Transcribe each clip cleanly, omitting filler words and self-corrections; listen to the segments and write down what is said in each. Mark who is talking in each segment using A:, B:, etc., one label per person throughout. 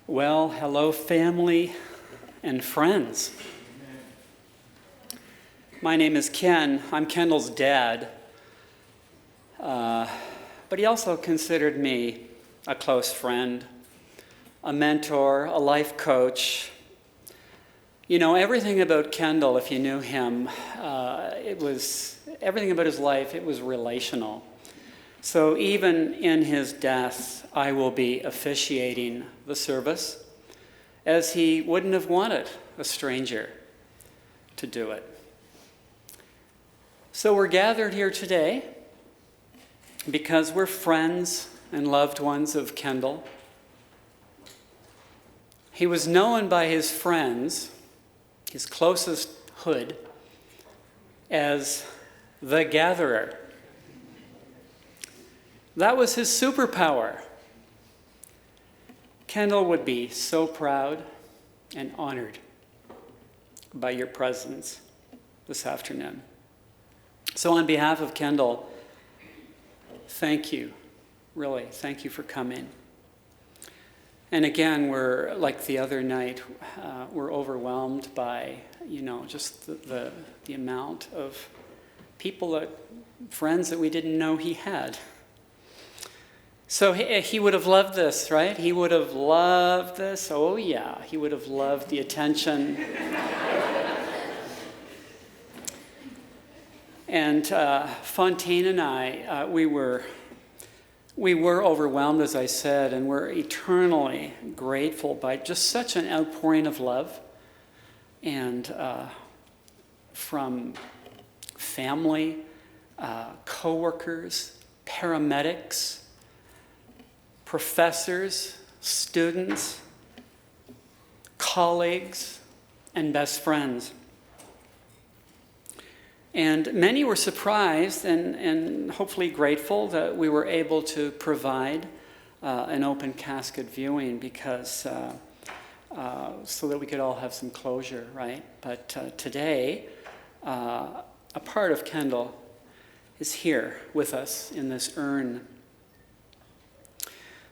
A: Well, hello, family and friends. My name is Ken. I'm Kendall's dad. But he also considered me a close friend, a mentor, a life coach. You know, everything about Kendall, if you knew him, everything about his life, it was relational. So even in his death, I will be officiating the service, as he wouldn't have wanted a stranger to do it. So we're gathered here today because we're friends and loved ones of Kendall. He was known by his friends, his closest hood, as the gatherer. That was his superpower. Kendall would be so proud and honored by your presence this afternoon. So on behalf of Kendall, thank you, really, thank you for coming. And again, we're, like the other night, we're overwhelmed by, just the amount of people, friends that we didn't know he had. So he would have loved this, right? He would have loved this. Oh, yeah, he would have loved the attention. And Fontaine and I, we were overwhelmed, as I said, and we're eternally grateful by just such an outpouring of love, and from family, co-workers, paramedics, professors, students, colleagues, and best friends. And many were surprised and hopefully grateful that we were able to provide an open casket viewing because so that we could all have some closure, right? But today, a part of Kendall is here with us in this urn.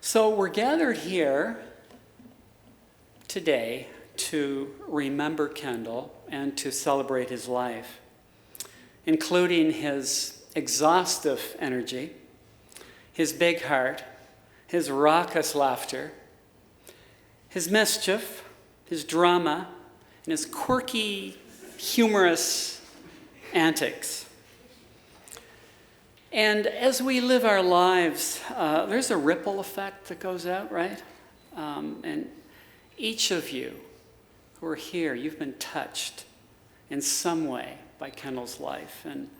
A: So we're gathered here today to remember Kendall and to celebrate his life, including his exhaustive energy, his big heart, his raucous laughter, his mischief, his drama, and his quirky, humorous antics. And as we live our lives, there's a ripple effect that goes out, right? And each of you who are here, you've been touched in some way by Kendall's life. And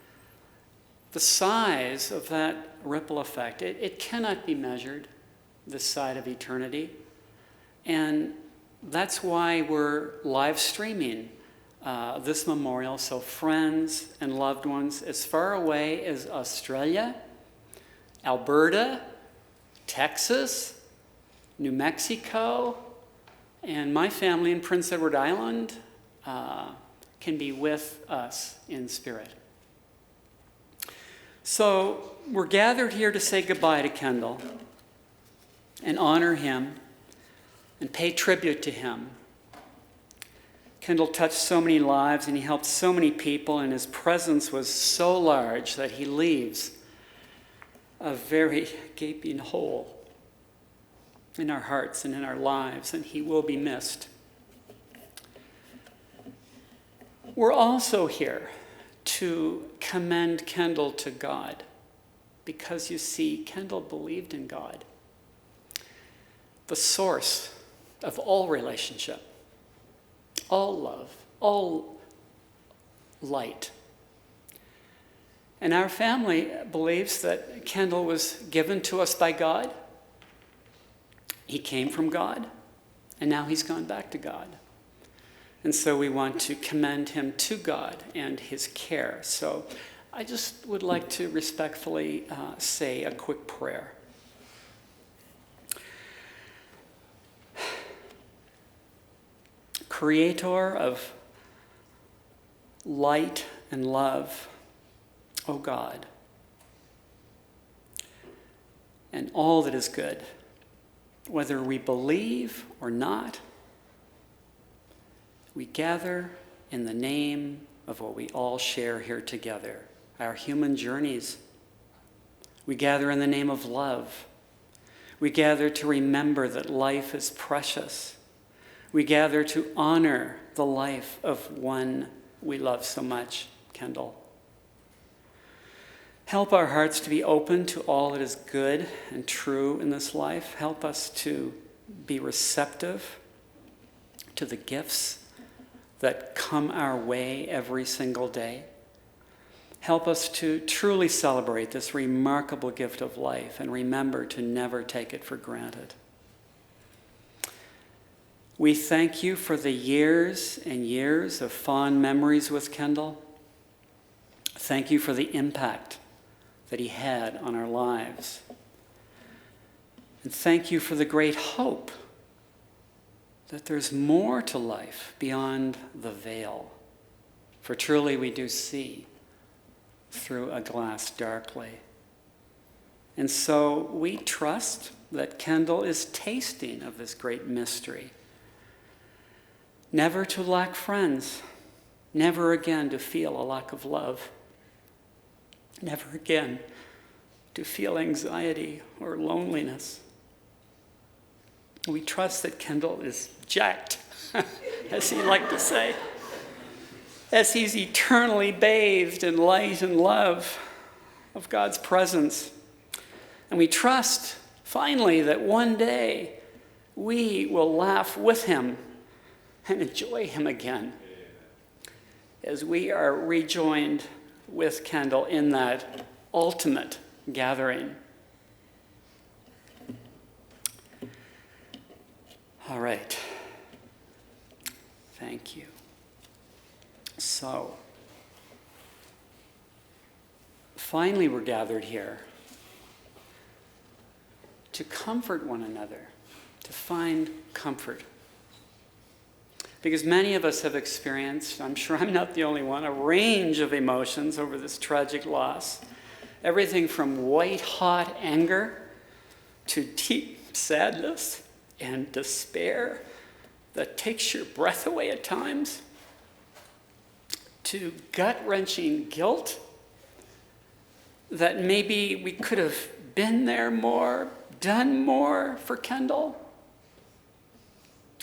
A: the size of that ripple effect, it cannot be measured this side of eternity. And that's why we're live streaming this memorial, so friends and loved ones as far away as Australia, Alberta, Texas, New Mexico, and my family in Prince Edward Island can be with us in spirit. So we're gathered here to say goodbye to Kendall and honor him and pay tribute to him. Kendall touched so many lives and he helped so many people, and his presence was so large that he leaves a very gaping hole in our hearts and in our lives, and he will be missed. We're also here to commend Kendall to God, because you see, Kendall believed in God, the source of all relationship, all love, all light. And our family believes that Kendall was given to us by God. He came from God, and now he's gone back to God. And so we want to commend him to God and his care. So I just would like to respectfully say a quick prayer. Creator of light and love, O God, and all that is good, whether we believe or not, we gather in the name of what we all share here together, our human journeys. We gather in the name of love. We gather to remember that life is precious. We gather to honor the life of one we love so much, Kendall. Help our hearts to be open to all that is good and true in this life. Help us to be receptive to the gifts that come our way every single day. Help us to truly celebrate this remarkable gift of life and remember to never take it for granted. We thank you for the years and years of fond memories with Kendall. Thank you for the impact that he had on our lives. And thank you for the great hope that there's more to life beyond the veil. For truly we do see through a glass darkly. And so we trust that Kendall is tasting of this great mystery. Never to lack friends, never again to feel a lack of love, never again to feel anxiety or loneliness. We trust that Kendall is jacked, as he liked to say, as he's eternally bathed in light and love of God's presence. And we trust, finally, that one day we will laugh with him and enjoy him again as we are rejoined with Kendall in that ultimate gathering. All right. Thank you. So, finally we're gathered here to comfort one another, to find comfort. Because many of us have experienced, I'm sure I'm not the only one, a range of emotions over this tragic loss. Everything from white-hot anger to deep sadness and despair that takes your breath away at times, to gut-wrenching guilt that maybe we could have been there more, done more for Kendall.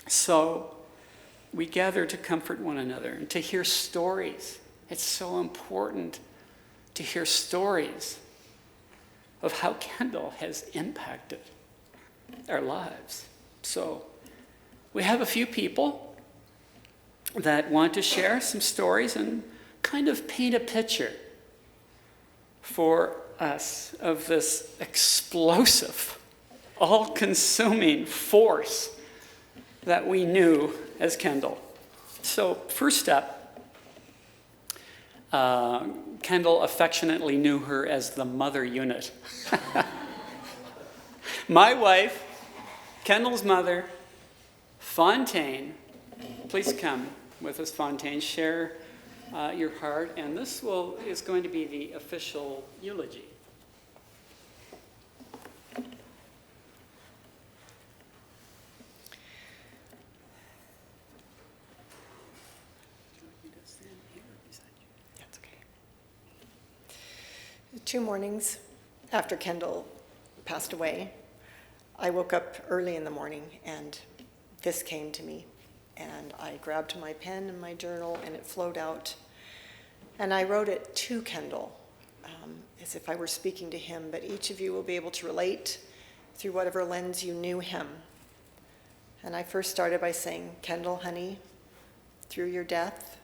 A: So we gather to comfort one another and to hear stories. It's so important to hear stories of how Kendall has impacted our lives. So we have a few people that want to share some stories and kind of paint a picture for us of this explosive, all-consuming force that we knew as Kendall. So first step, Kendall affectionately knew her as the mother unit. My wife, Kendall's mother, Fontaine. Please come with us, Fontaine. Share your heart, and this is going to be the official eulogy.
B: That's okay. 2 mornings after Kendall passed away, I woke up early in the morning and this came to me. And I grabbed my pen and my journal and it flowed out. And I wrote it to Kendall as if I were speaking to him, but each of you will be able to relate through whatever lens you knew him. And I first started by saying, Kendall, honey, through your death,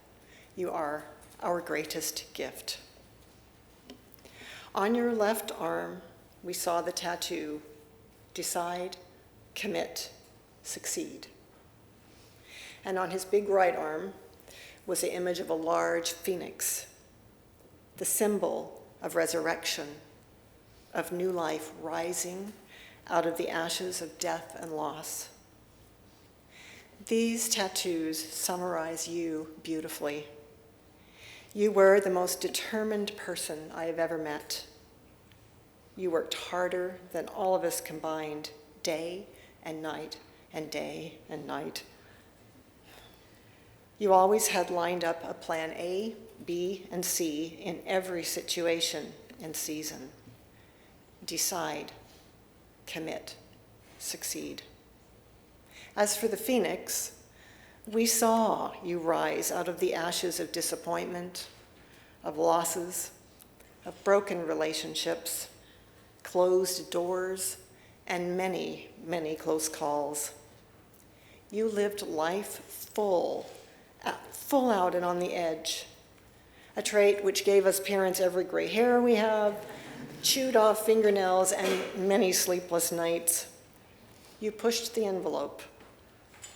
B: you are our greatest gift. On your left arm, we saw the tattoo, decide, commit, succeed. And on his big right arm was the image of a large phoenix, the symbol of resurrection, of new life rising out of the ashes of death and loss. These tattoos summarize you beautifully. You were the most determined person I have ever met. You worked harder than all of us combined, day and night and day and night. You always had lined up a plan A, B, and C in every situation and season. Decide, commit, succeed. As for the phoenix, we saw you rise out of the ashes of disappointment, of losses, of broken relationships, closed doors, and many, many close calls. You lived life full out and on the edge, a trait which gave us parents every gray hair we have, chewed off fingernails, and many sleepless nights. You pushed the envelope.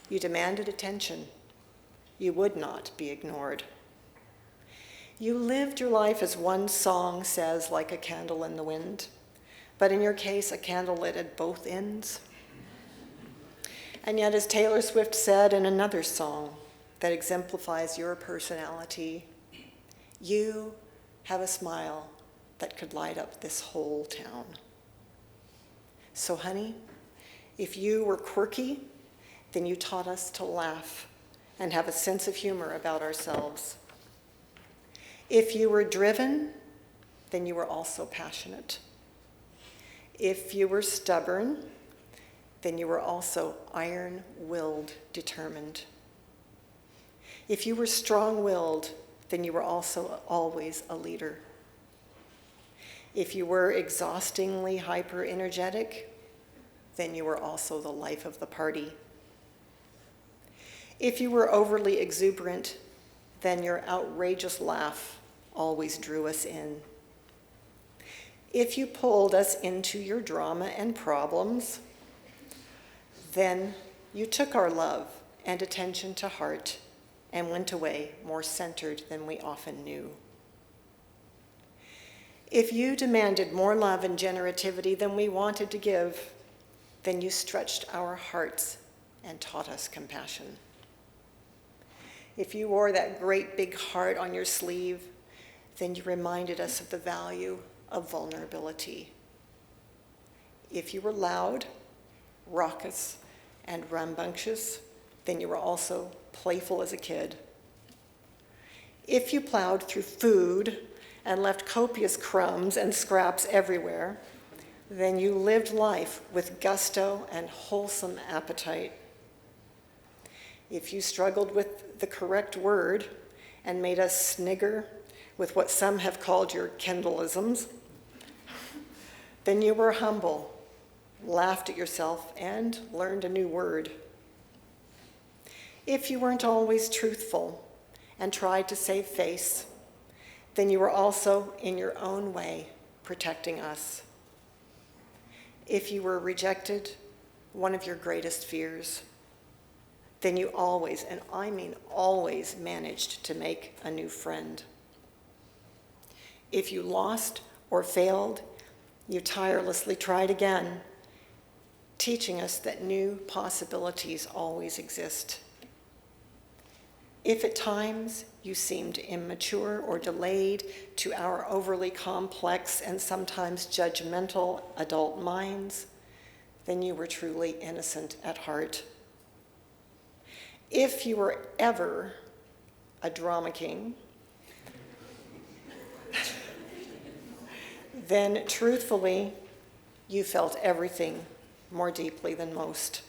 B: You demanded attention. You would not be ignored. You lived your life, as one song says, like a candle in the wind, but in your case, a candle lit at both ends. And yet, as Taylor Swift said in another song that exemplifies your personality, you have a smile that could light up this whole town. So, honey, if you were quirky, then you taught us to laugh and have a sense of humor about ourselves. If you were driven, then you were also passionate. If you were stubborn, then you were also iron-willed, determined. If you were strong-willed, then you were also always a leader. If you were exhaustingly hyper-energetic, then you were also the life of the party. If you were overly exuberant, then your outrageous laugh always drew us in. If you pulled us into your drama and problems, then you took our love and attention to heart and went away more centered than we often knew. If you demanded more love and generativity than we wanted to give, then you stretched our hearts and taught us compassion. If you wore that great big heart on your sleeve, then you reminded us of the value of vulnerability. If you were loud, raucous, and rambunctious, then you were also playful as a kid. If you plowed through food and left copious crumbs and scraps everywhere, then you lived life with gusto and wholesome appetite. If you struggled with the correct word and made us snigger with what some have called your Kendallisms, then you were humble, laughed at yourself, and learned a new word. If you weren't always truthful and tried to save face, then you were also, in your own way, protecting us. If you were rejected, one of your greatest fears, then you always, and I mean always, managed to make a new friend. If you lost or failed, you tirelessly tried again, teaching us that new possibilities always exist. If at times you seemed immature or delayed to our overly complex and sometimes judgmental adult minds, then you were truly innocent at heart. If you were ever a drama king, then truthfully, you felt everything more deeply than most.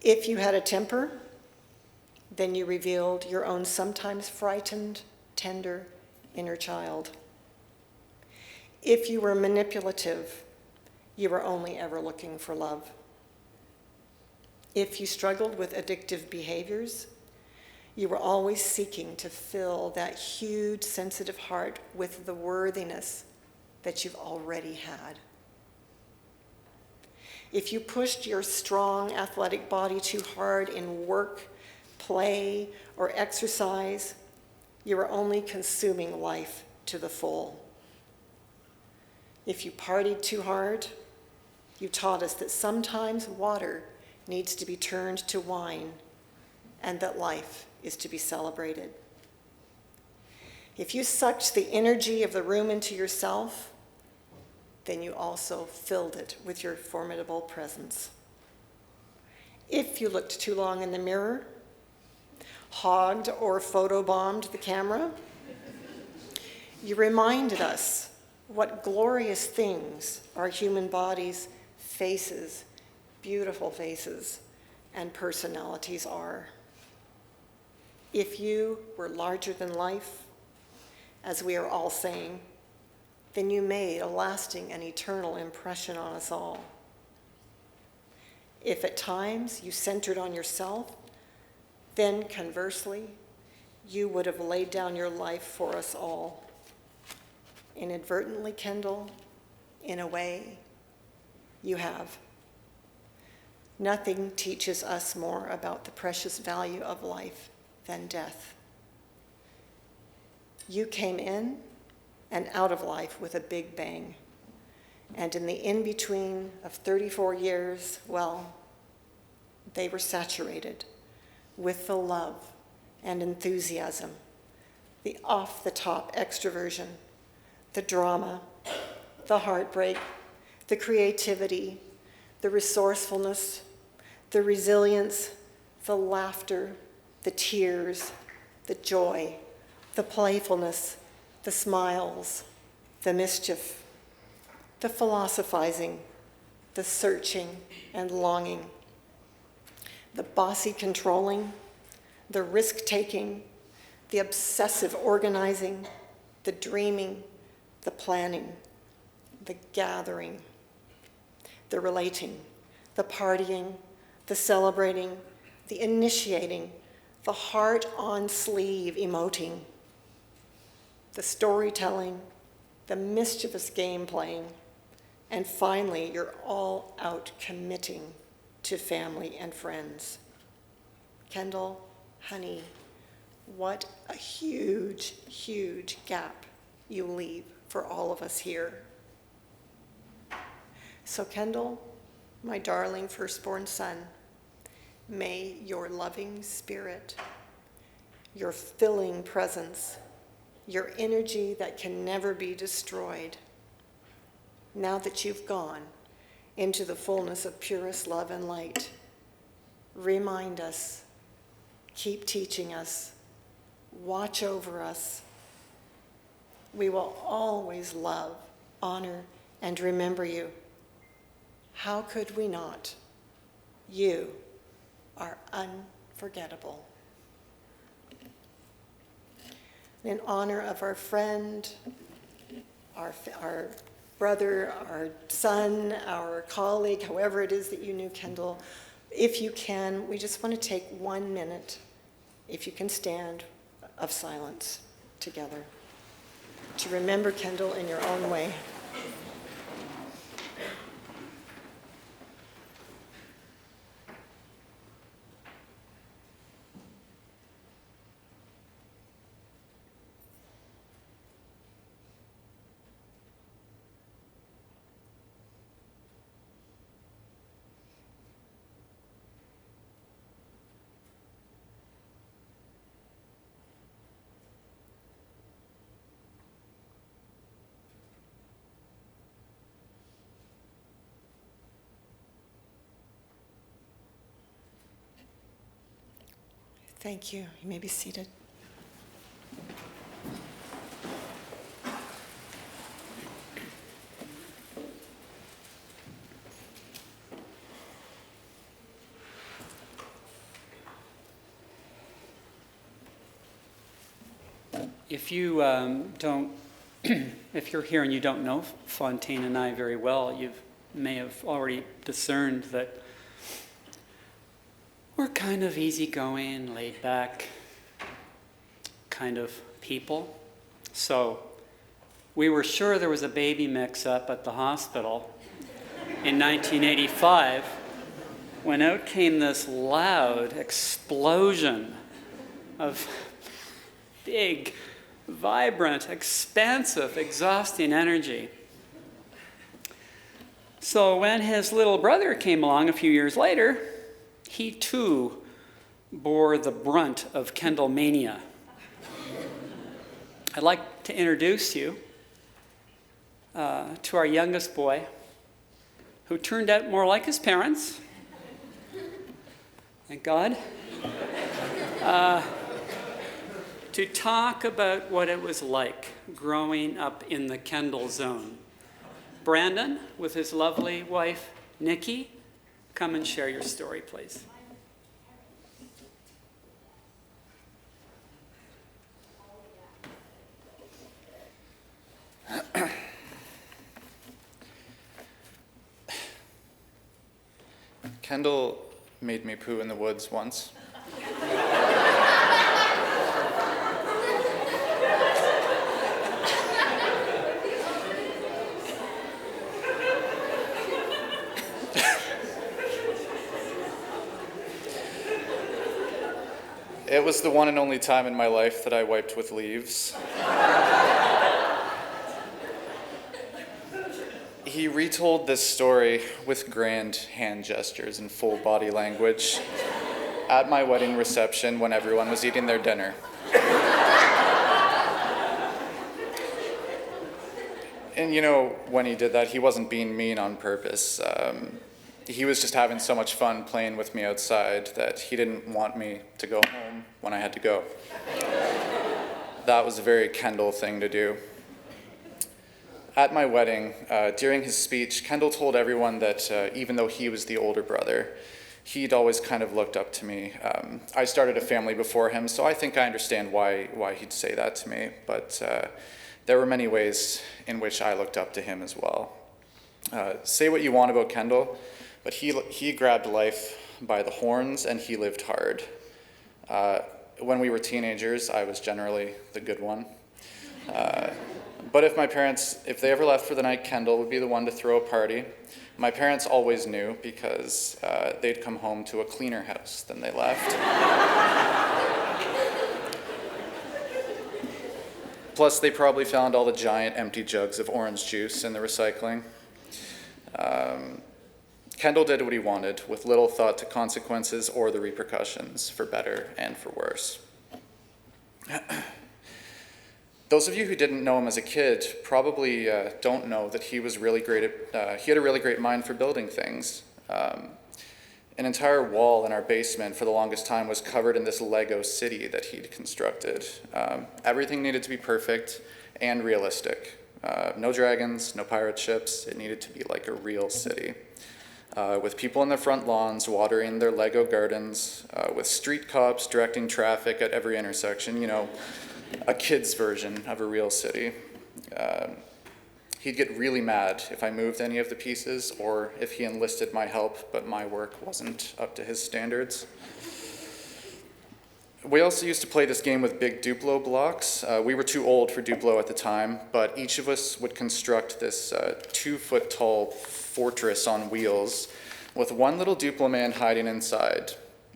B: If you had a temper, then you revealed your own sometimes frightened, tender inner child. If you were manipulative, you were only ever looking for love. If you struggled with addictive behaviors, you were always seeking to fill that huge, sensitive heart with the worthiness that you've already had. If you pushed your strong, athletic body too hard in work, play, or exercise, you were only consuming life to the full. If you partied too hard, you taught us that sometimes water needs to be turned to wine and that life is to be celebrated. If you sucked the energy of the room into yourself, then you also filled it with your formidable presence. If you looked too long in the mirror, hogged or photobombed the camera, you reminded us what glorious things our human bodies, faces, beautiful faces, and personalities are. If you were larger than life, as we are all saying, then you made a lasting and eternal impression on us all. If at times you centered on yourself, then conversely, you would have laid down your life for us all. Inadvertently, Kendall, in a way, you have. Nothing teaches us more about the precious value of life than death. You came in and out of life with a big bang. And in the in-between of 34 years, well, they were saturated with the love and enthusiasm, the off-the-top extroversion, the drama, the heartbreak, the creativity, the resourcefulness, the resilience, the laughter, the tears, the joy, the playfulness, the smiles, the mischief, the philosophizing, the searching and longing, the bossy controlling, the risk-taking, the obsessive organizing, the dreaming, the planning, the gathering, the relating, the partying, the celebrating, the initiating, the heart-on-sleeve emoting, the storytelling, the mischievous game playing, and finally, you're all out committing to family and friends. Kendall, honey, what a huge, huge gap you leave for all of us here. So Kendall, my darling firstborn son, may your loving spirit, your filling presence, your energy that can never be destroyed, now that you've gone into the fullness of purest love and light, remind us, keep teaching us, watch over us. We will always love, honor, and remember you. How could we not? You are unforgettable. In honor of our friend, our brother, our son, our colleague, however it is that you knew Kendall, if you can, we just want to take 1 minute, if you can stand, of silence together to remember Kendall in your own way. Thank you. You may be seated.
A: If you if you're here and you don't know Fontaine and I very well, you may have already discerned that we're kind of easygoing, laid back kind of people. So we were sure there was a baby mix-up at the hospital in 1985 when out came this loud explosion of big, vibrant, expansive, exhausting energy. So when his little brother came along a few years later, he too bore the brunt of Kendall mania. I'd like to introduce you to our youngest boy, who turned out more like his parents, Thank God. To talk about what it was like growing up in the Kendall zone. Brandon, with his lovely wife, Nikki, come and share your story, please.
C: Kendall made me poo in the woods once. It was the one and only time in my life that I wiped with leaves. He retold this story with grand hand gestures and full body language at my wedding reception when everyone was eating their dinner. And you know, when he did that, he wasn't being mean on purpose. He was just having so much fun playing with me outside that he didn't want me to go home when I had to go. That was a very Kendall thing to do. At my wedding, during his speech, Kendall told everyone that even though he was the older brother, he'd always kind of looked up to me. I started a family before him, so I think I understand why he'd say that to me, but there were many ways in which I looked up to him as well. Say what you want about Kendall, but he grabbed life by the horns and he lived hard. When we were teenagers, I was generally the good one. But if my parents, if they ever left for the night, Kendall would be the one to throw a party. My parents always knew because they'd come home to a cleaner house than they left. Plus, they probably found all the giant empty jugs of orange juice in the recycling. Kendall did what he wanted, with little thought to consequences or the repercussions, for better and for worse. Those of you who didn't know him as a kid probably don't know that he was really great at, he had a really great mind for building things. An entire wall in our basement for the longest time was covered in this Lego city that he'd constructed. Everything needed to be perfect and realistic. No dragons, no pirate ships. It needed to be like a real city. With people in their front lawns watering their Lego gardens, with street cops directing traffic at every intersection, you know, a kid's version of a real city. He'd get really mad if I moved any of the pieces or if he enlisted my help, but my work wasn't up to his standards. We also used to play this game with big Duplo blocks. We were too old for Duplo at the time, but each of us would construct this 2-foot-tall fortress on wheels with one little Duplo man hiding inside.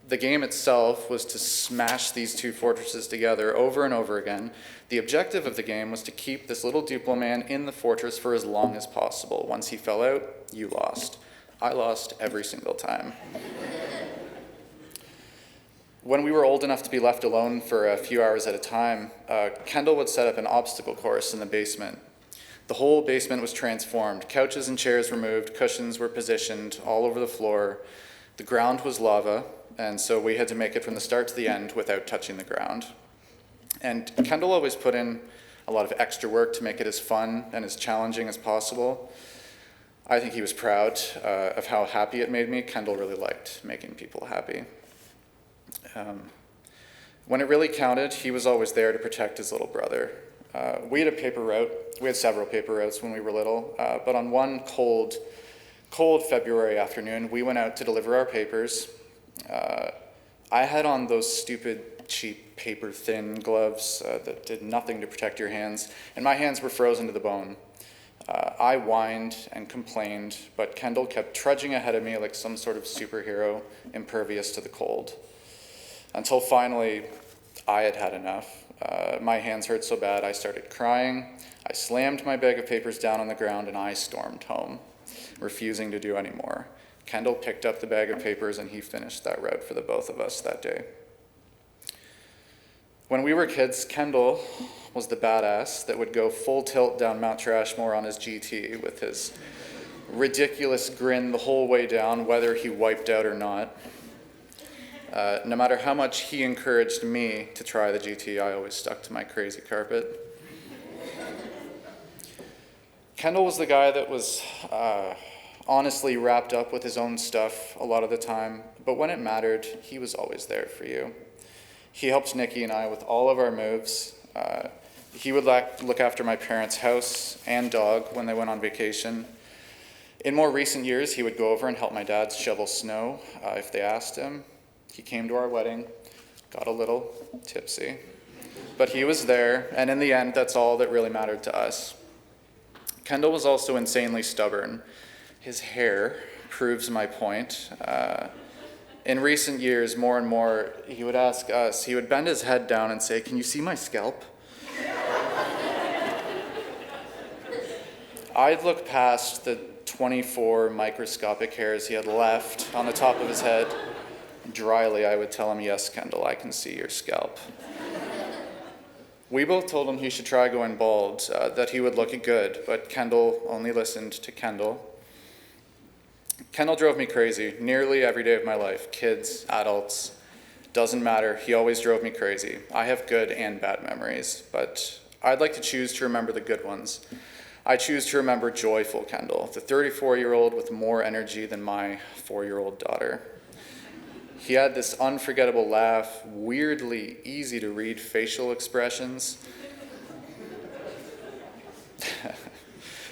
C: The game itself was to smash these two fortresses together over and over again. The objective of the game was to keep this little Duplo man in the fortress for as long as possible. Once he fell out, you lost. I lost every single time. When we were old enough to be left alone for a few hours at a time, Kendall would set up an obstacle course in the basement. The whole basement was transformed. Couches and chairs were moved, cushions were positioned all over the floor. The ground was lava, and so we had to make it from the start to the end without touching the ground. And Kendall always put in a lot of extra work to make it as fun and as challenging as possible. I think he was proud of how happy it made me. Kendall really liked making people happy. When it really counted, he was always there to protect his little brother. We had a paper route. We had several paper routes when we were little, but on one cold February afternoon, we went out to deliver our papers. I had on those stupid, cheap, paper-thin gloves that did nothing to protect your hands, and my hands were frozen to the bone. I whined and complained, but Kendall kept trudging ahead of me like some sort of superhero, impervious to the cold. Until finally, I had had enough. My hands hurt so bad, I started crying. I slammed my bag of papers down on the ground, and I stormed home, refusing to do any more. Kendall picked up the bag of papers, and he finished that route for the both of us that day. When we were kids, Kendall was the badass that would go full tilt down Mount Trashmore on his GT with his ridiculous grin the whole way down, whether he wiped out or not. No matter how much he encouraged me to try the GT, I always stuck to my crazy carpet. Kendall was the guy that was honestly wrapped up with his own stuff a lot of the time, but when it mattered, he was always there for you. He helped Nikki and I with all of our moves. He would look after my parents' house and dog when they went on vacation. In more recent years, he would go over and help my dad shovel snow if they asked him. He came to our wedding, got a little tipsy, but he was there, and in the end, that's all that really mattered to us. Kendall was also insanely stubborn. His hair proves my point. In recent years, more and more, he would ask us, he would bend his head down and say, "Can you see my scalp?" I'd look past the 24 microscopic hairs he had left on the top of his head. Dryly, I would tell him, "Yes, Kendall, I can see your scalp." We both told him he should try going bald, that he would look good, but Kendall only listened to Kendall. Kendall drove me crazy nearly every day of my life. Kids, adults, doesn't matter. He always drove me crazy. I have good and bad memories, but I'd like to choose to remember the good ones. I choose to remember joyful Kendall, the 34-year-old with more energy than my 4-year-old daughter. He had this unforgettable laugh, weirdly easy to read facial expressions.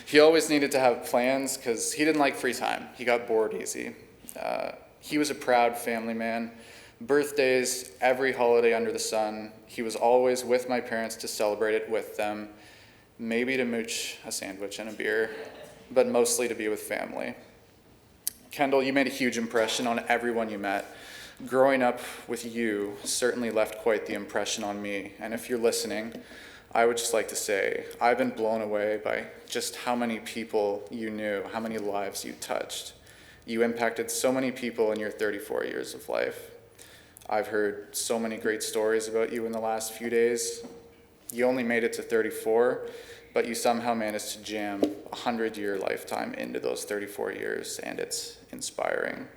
C: He always needed to have plans because he didn't like free time. He got bored easy. He was a proud family man. Birthdays, every holiday under the sun. He was always with my parents to celebrate it with them, maybe to mooch a sandwich and a beer, but mostly to be with family. Kendall, you made a huge impression on everyone you met. Growing up with you certainly left quite the impression on me, and if you're listening, I would just like to say, I've been blown away by just how many people you knew, how many lives you touched. You impacted so many people in your 34 years of life. I've heard so many great stories about you in the last few days. You only made it to 34, but you somehow managed to jam a 100-year lifetime into those 34 years, and it's inspiring.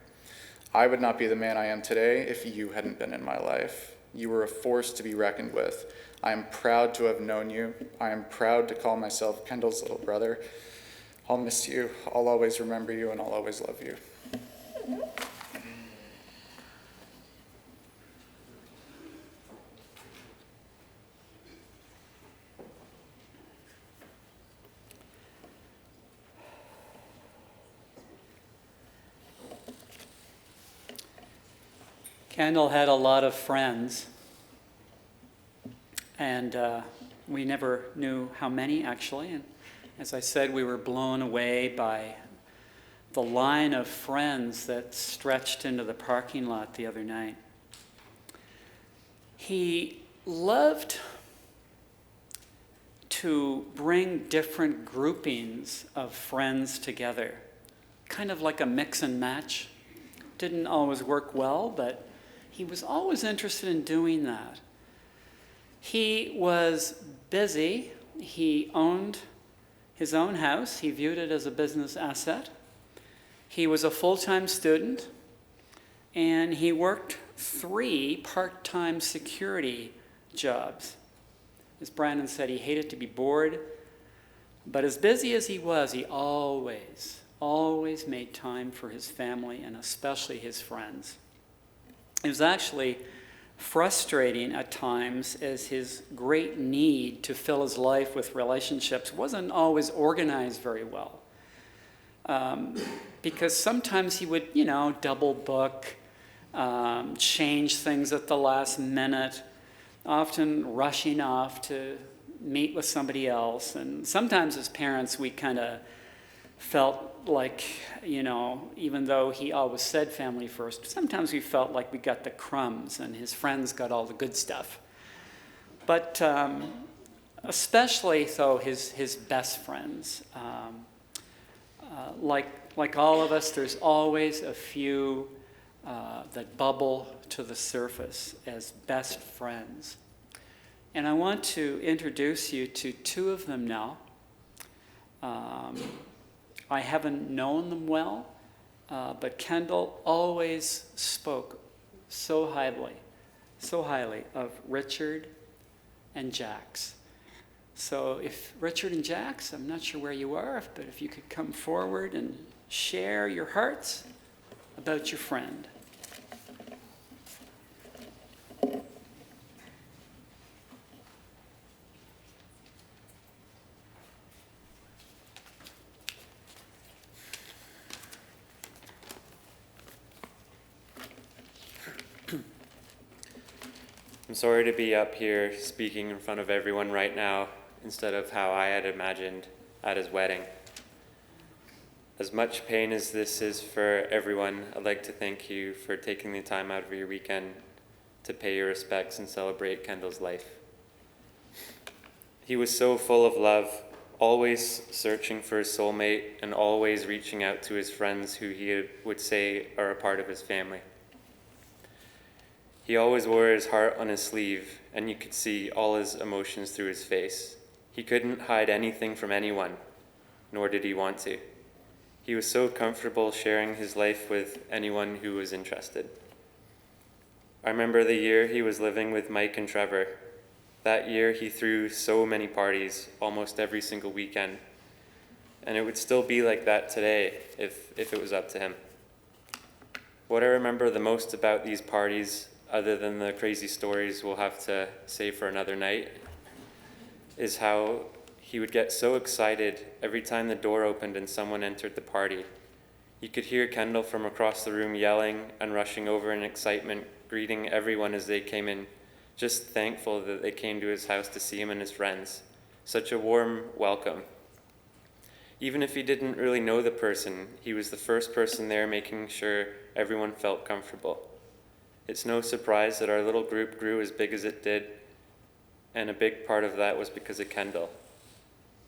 C: I would not be the man I am today if you hadn't been in my life. You were a force to be reckoned with. I am proud to have known you. I am proud to call myself Kendall's little brother. I'll miss you. I'll always remember you, and I'll always love you.
A: Kendall had a lot of friends, and we never knew how many, actually. And as I said, we were blown away by the line of friends that stretched into the parking lot the other night. He loved to bring different groupings of friends together, kind of like a mix and match. Didn't always work well, but he was always interested in doing that. He was busy. He owned his own house. He viewed it as a business asset. He was a full-time student, and he worked 3 part-time security jobs. As Brandon said, he hated to be bored, but as busy as he was, he always made time for his family and especially his friends. It was actually frustrating at times, as his great need to fill his life with relationships wasn't always organized very well. Because sometimes he would, double book, change things at the last minute, often rushing off to meet with somebody else. And sometimes as parents, we kind of felt like, even though he always said family first, sometimes we felt like we got the crumbs and his friends got all the good stuff. But especially, though, his best friends. Like all of us, there's always a few that bubble to the surface as best friends. And I want to introduce you to 2 of them now. I haven't known them well, but Kendall always spoke so highly of Richard and Jax. So if Richard and Jax, I'm not sure where you are, but if you could come forward and share your hearts about your friend.
D: I'm sorry to be up here speaking in front of everyone right now instead of how I had imagined at his wedding. As much pain as this is for everyone, I'd like to thank you for taking the time out of your weekend to pay your respects and celebrate Kendall's life. He was so full of love, always searching for his soulmate and always reaching out to his friends who he would say are a part of his family. He always wore his heart on his sleeve, and you could see all his emotions through his face. He couldn't hide anything from anyone, nor did he want to. He was so comfortable sharing his life with anyone who was interested. I remember the year he was living with Mike and Trevor. That year he threw so many parties, almost every single weekend. And it would still be like that today if it was up to him. What I remember the most about these parties, other than the crazy stories we'll have to save for another night, is how he would get so excited every time the door opened and someone entered the party. You could hear Kendall from across the room yelling and rushing over in excitement, greeting everyone as they came in, just thankful that they came to his house to see him and his friends. Such a warm welcome. Even if he didn't really know the person, he was the first person there making sure everyone felt comfortable. It's no surprise that our little group grew as big as it did, and a big part of that was because of Kendall.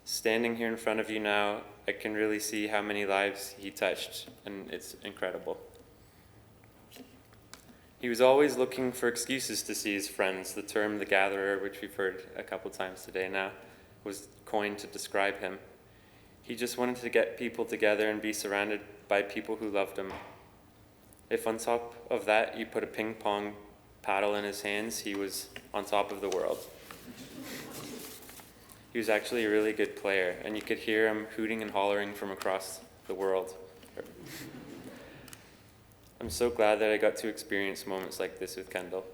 D: Standing here in front of you now, I can really see how many lives he touched, and it's incredible. He was always looking for excuses to see his friends. The term "the gatherer," which we've heard a couple times today now, was coined to describe him. He just wanted to get people together and be surrounded by people who loved him. If on top of that you put a ping pong paddle in his hands, he was on top of the world. He was actually a really good player, and you could hear him hooting and hollering from across the world. I'm so glad that I got to experience moments like this with Kendall.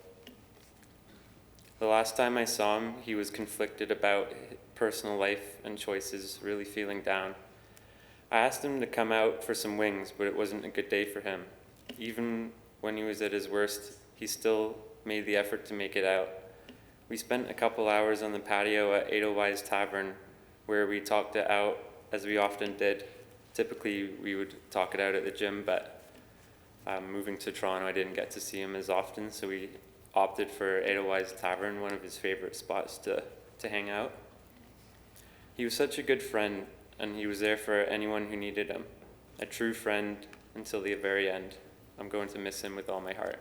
D: The last time I saw him, he was conflicted about personal life and choices, really feeling down. I asked him to come out for some wings, but it wasn't a good day for him. Even when he was at his worst, he still made the effort to make it out. We spent a couple hours on the patio at Edelweiss Tavern, where we talked it out, as we often did. Typically, we would talk it out at the gym, but moving to Toronto, I didn't get to see him as often, so we opted for Edelweiss Tavern, one of his favorite spots to hang out. He was such a good friend, and he was there for anyone who needed him. A true friend until the very end. I'm going to miss him with all my heart.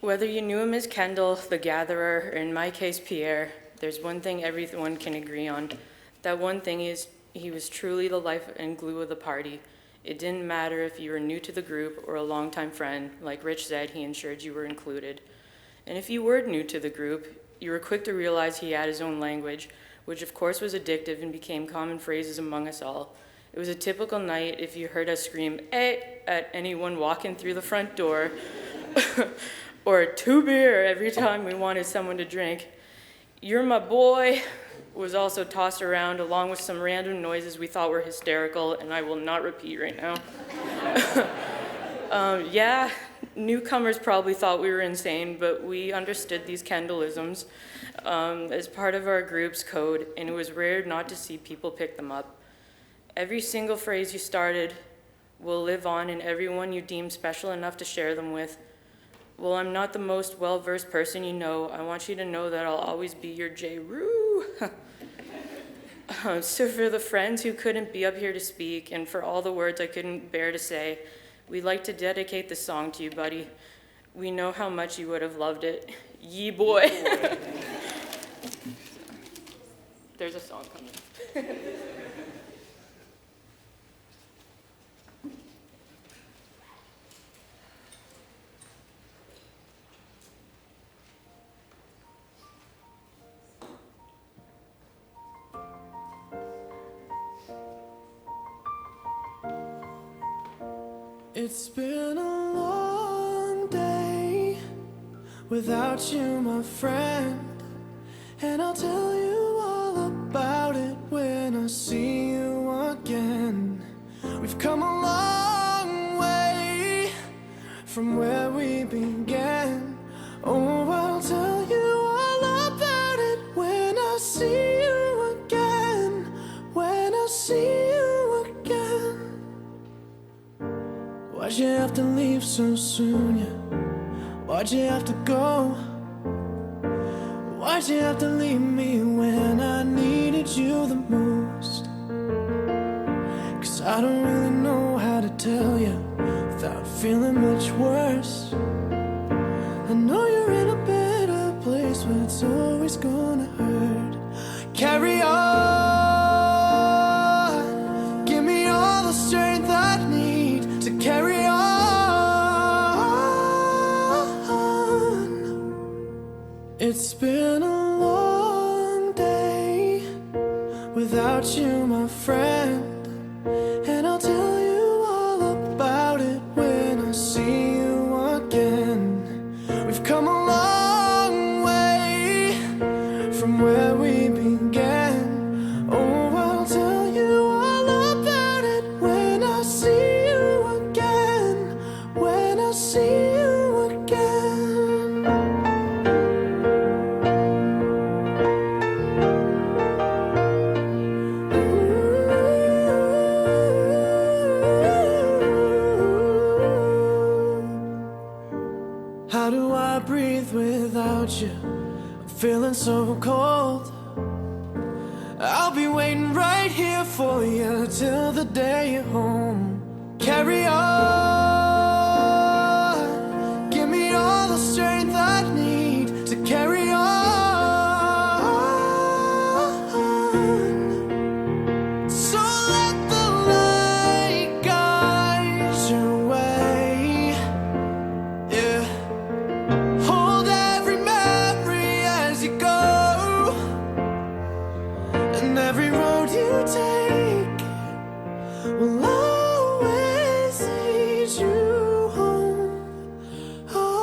E: Whether you knew him as Kendall, the Gatherer, or in my case, Pierre, there's one thing everyone can agree on. That one thing is he was truly the life and glue of the party. It didn't matter if you were new to the group or a longtime friend. Like Rich said, he ensured you were included. And if you were new to the group, you were quick to realize he had his own language, which of course was addictive and became common phrases among us all. It was a typical night if you heard us scream, "Hey!" at anyone walking through the front door, or "2 beer" every time we wanted someone to drink. "You're my boy" was also tossed around along with some random noises we thought were hysterical, and I will not repeat right now. Yeah, newcomers probably thought we were insane, but we understood these Kendallisms as part of our group's code, and it was rare not to see people pick them up. Every single phrase you started will live on in everyone you deem special enough to share them with. While I'm not the most well-versed person you know, I want you to know that I'll always be your J-Roo. So for the friends who couldn't be up here to speak, and for all the words I couldn't bear to say, we'd like to dedicate this song to you, buddy. We know how much you would have loved it. Yee boy. There's a song coming.
F: It's been a long day without you, my friend, and I'll tell you all about it when I see you again. We've come a long way from where we began. Oh, I'll tell you all about it when I see you again. When I see you again. Why'd you have to leave so soon, yeah? Why'd you have to go? Why'd you have to leave me when I needed you the most? 'Cause I don't really know how to tell you without feeling much worse. I know you're in a better place, but it's always gonna hurt. Carry on, give me all the strength I need to carry on. It's been a long day without you, my friend, and I'll tell you all about it when I see you again. We've come a long way from where we began. Oh, I'll tell you all about it when I see you again. When I see you again. How do I breathe without you? I'm feeling so cold. I'll be waiting right here for you till the day you're home. Carry on, give me all the strength I need to carry on. So let the light guide your way. Yeah. Hold every memory as you go, and every road you take will always lead you home. Oh,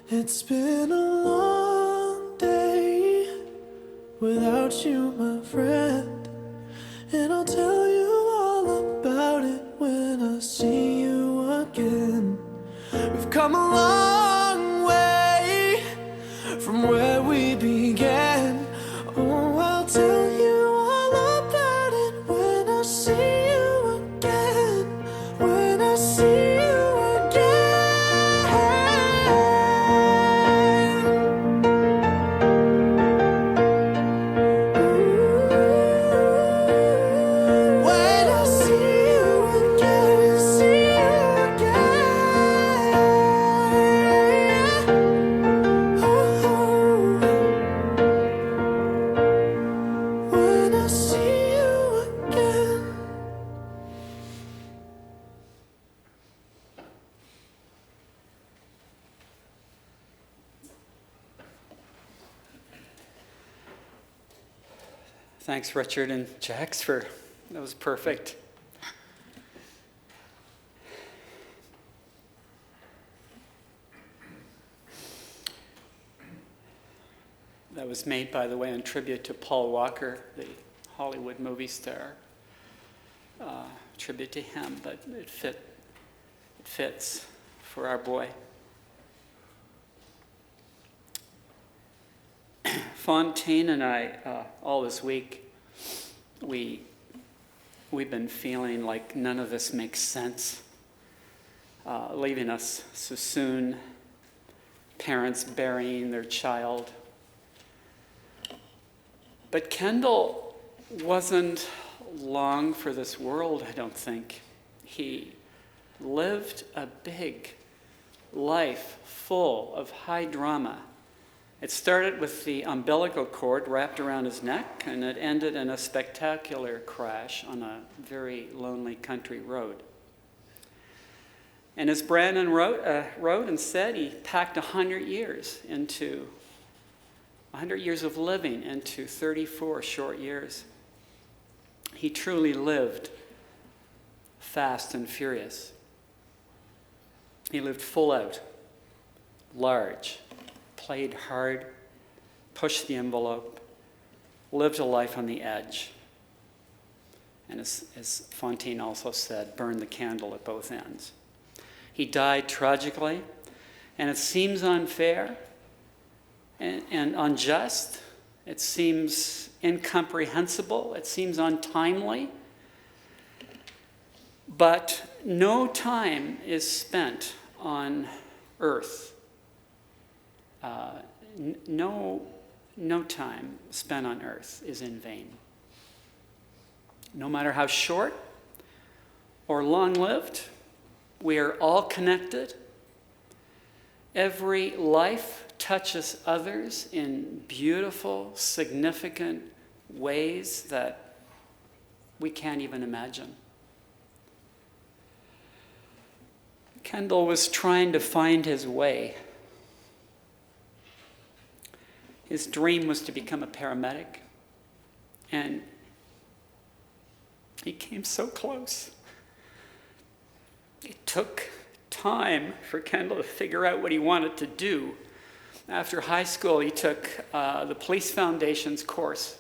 F: it's been a long day without you, my friend, and I'll tell you all about it when I see you again. We've come a long way from where we began. Oh, I'll tell you all about it when I see you again. When I see you again. When I see you again, see you again. When I see you again.
A: Thanks, Richard and Jax, that was perfect. That was made, by the way, in tribute to Paul Walker, the Hollywood movie star. Tribute to him, but it fits for our boy. Fontaine and I, all this week, we've been feeling like none of this makes sense. Leaving us so soon, parents burying their child. But Kendall wasn't long for this world, I don't think. He lived a big life full of high drama. It started with the umbilical cord wrapped around his neck, and it ended in a spectacular crash on a very lonely country road. And as Brandon wrote and said, he packed 100 years of living into 34 short years. He truly lived fast and furious. He lived full out, large, played hard, pushed the envelope, lived a life on the edge. And as Fontaine also said, burned the candle at both ends. He died tragically, and it seems unfair and unjust. It seems incomprehensible. It seems untimely. But no time is spent on earth. No time spent on earth is in vain. No matter how short or long-lived, we are all connected. Every life touches others in beautiful, significant ways that we can't even imagine. Kendall was trying to find his way. His dream was to become a paramedic, and he came so close. It took time for Kendall to figure out what he wanted to do. After high school, he took the Police Foundation's course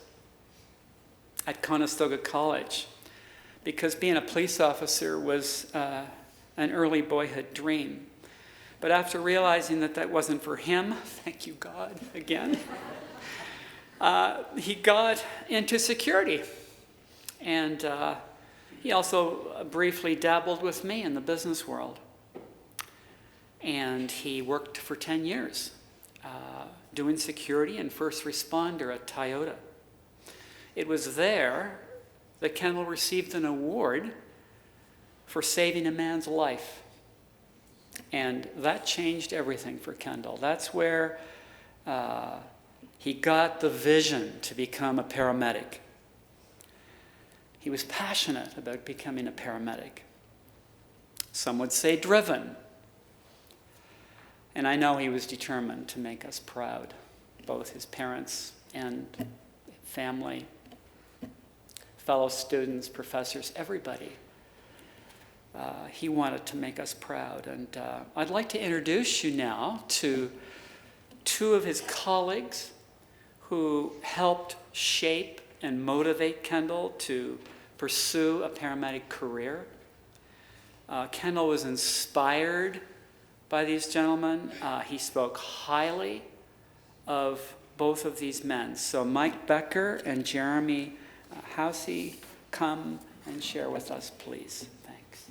A: at Conestoga College because being a police officer was an early boyhood dream. But after realizing that that wasn't for him, thank you God again, he got into security. And he also briefly dabbled with me in the business world. And he worked for 10 years doing security and first responder at Toyota. It was there that Kendall received an award for saving a man's life. And that changed everything for Kendall. That's where he got the vision to become a paramedic. He was passionate about becoming a paramedic. Some would say driven. And I know he was determined to make us proud, both his parents and family, fellow students, professors, everybody. He wanted to make us proud. And I'd like to introduce you now to two of his colleagues who helped shape and motivate Kendall to pursue a paramedic career. Kendall was inspired by these gentlemen. He spoke highly of both of these men. So Mike Becker and Jeremy Housey, come and share with us, please. Thanks.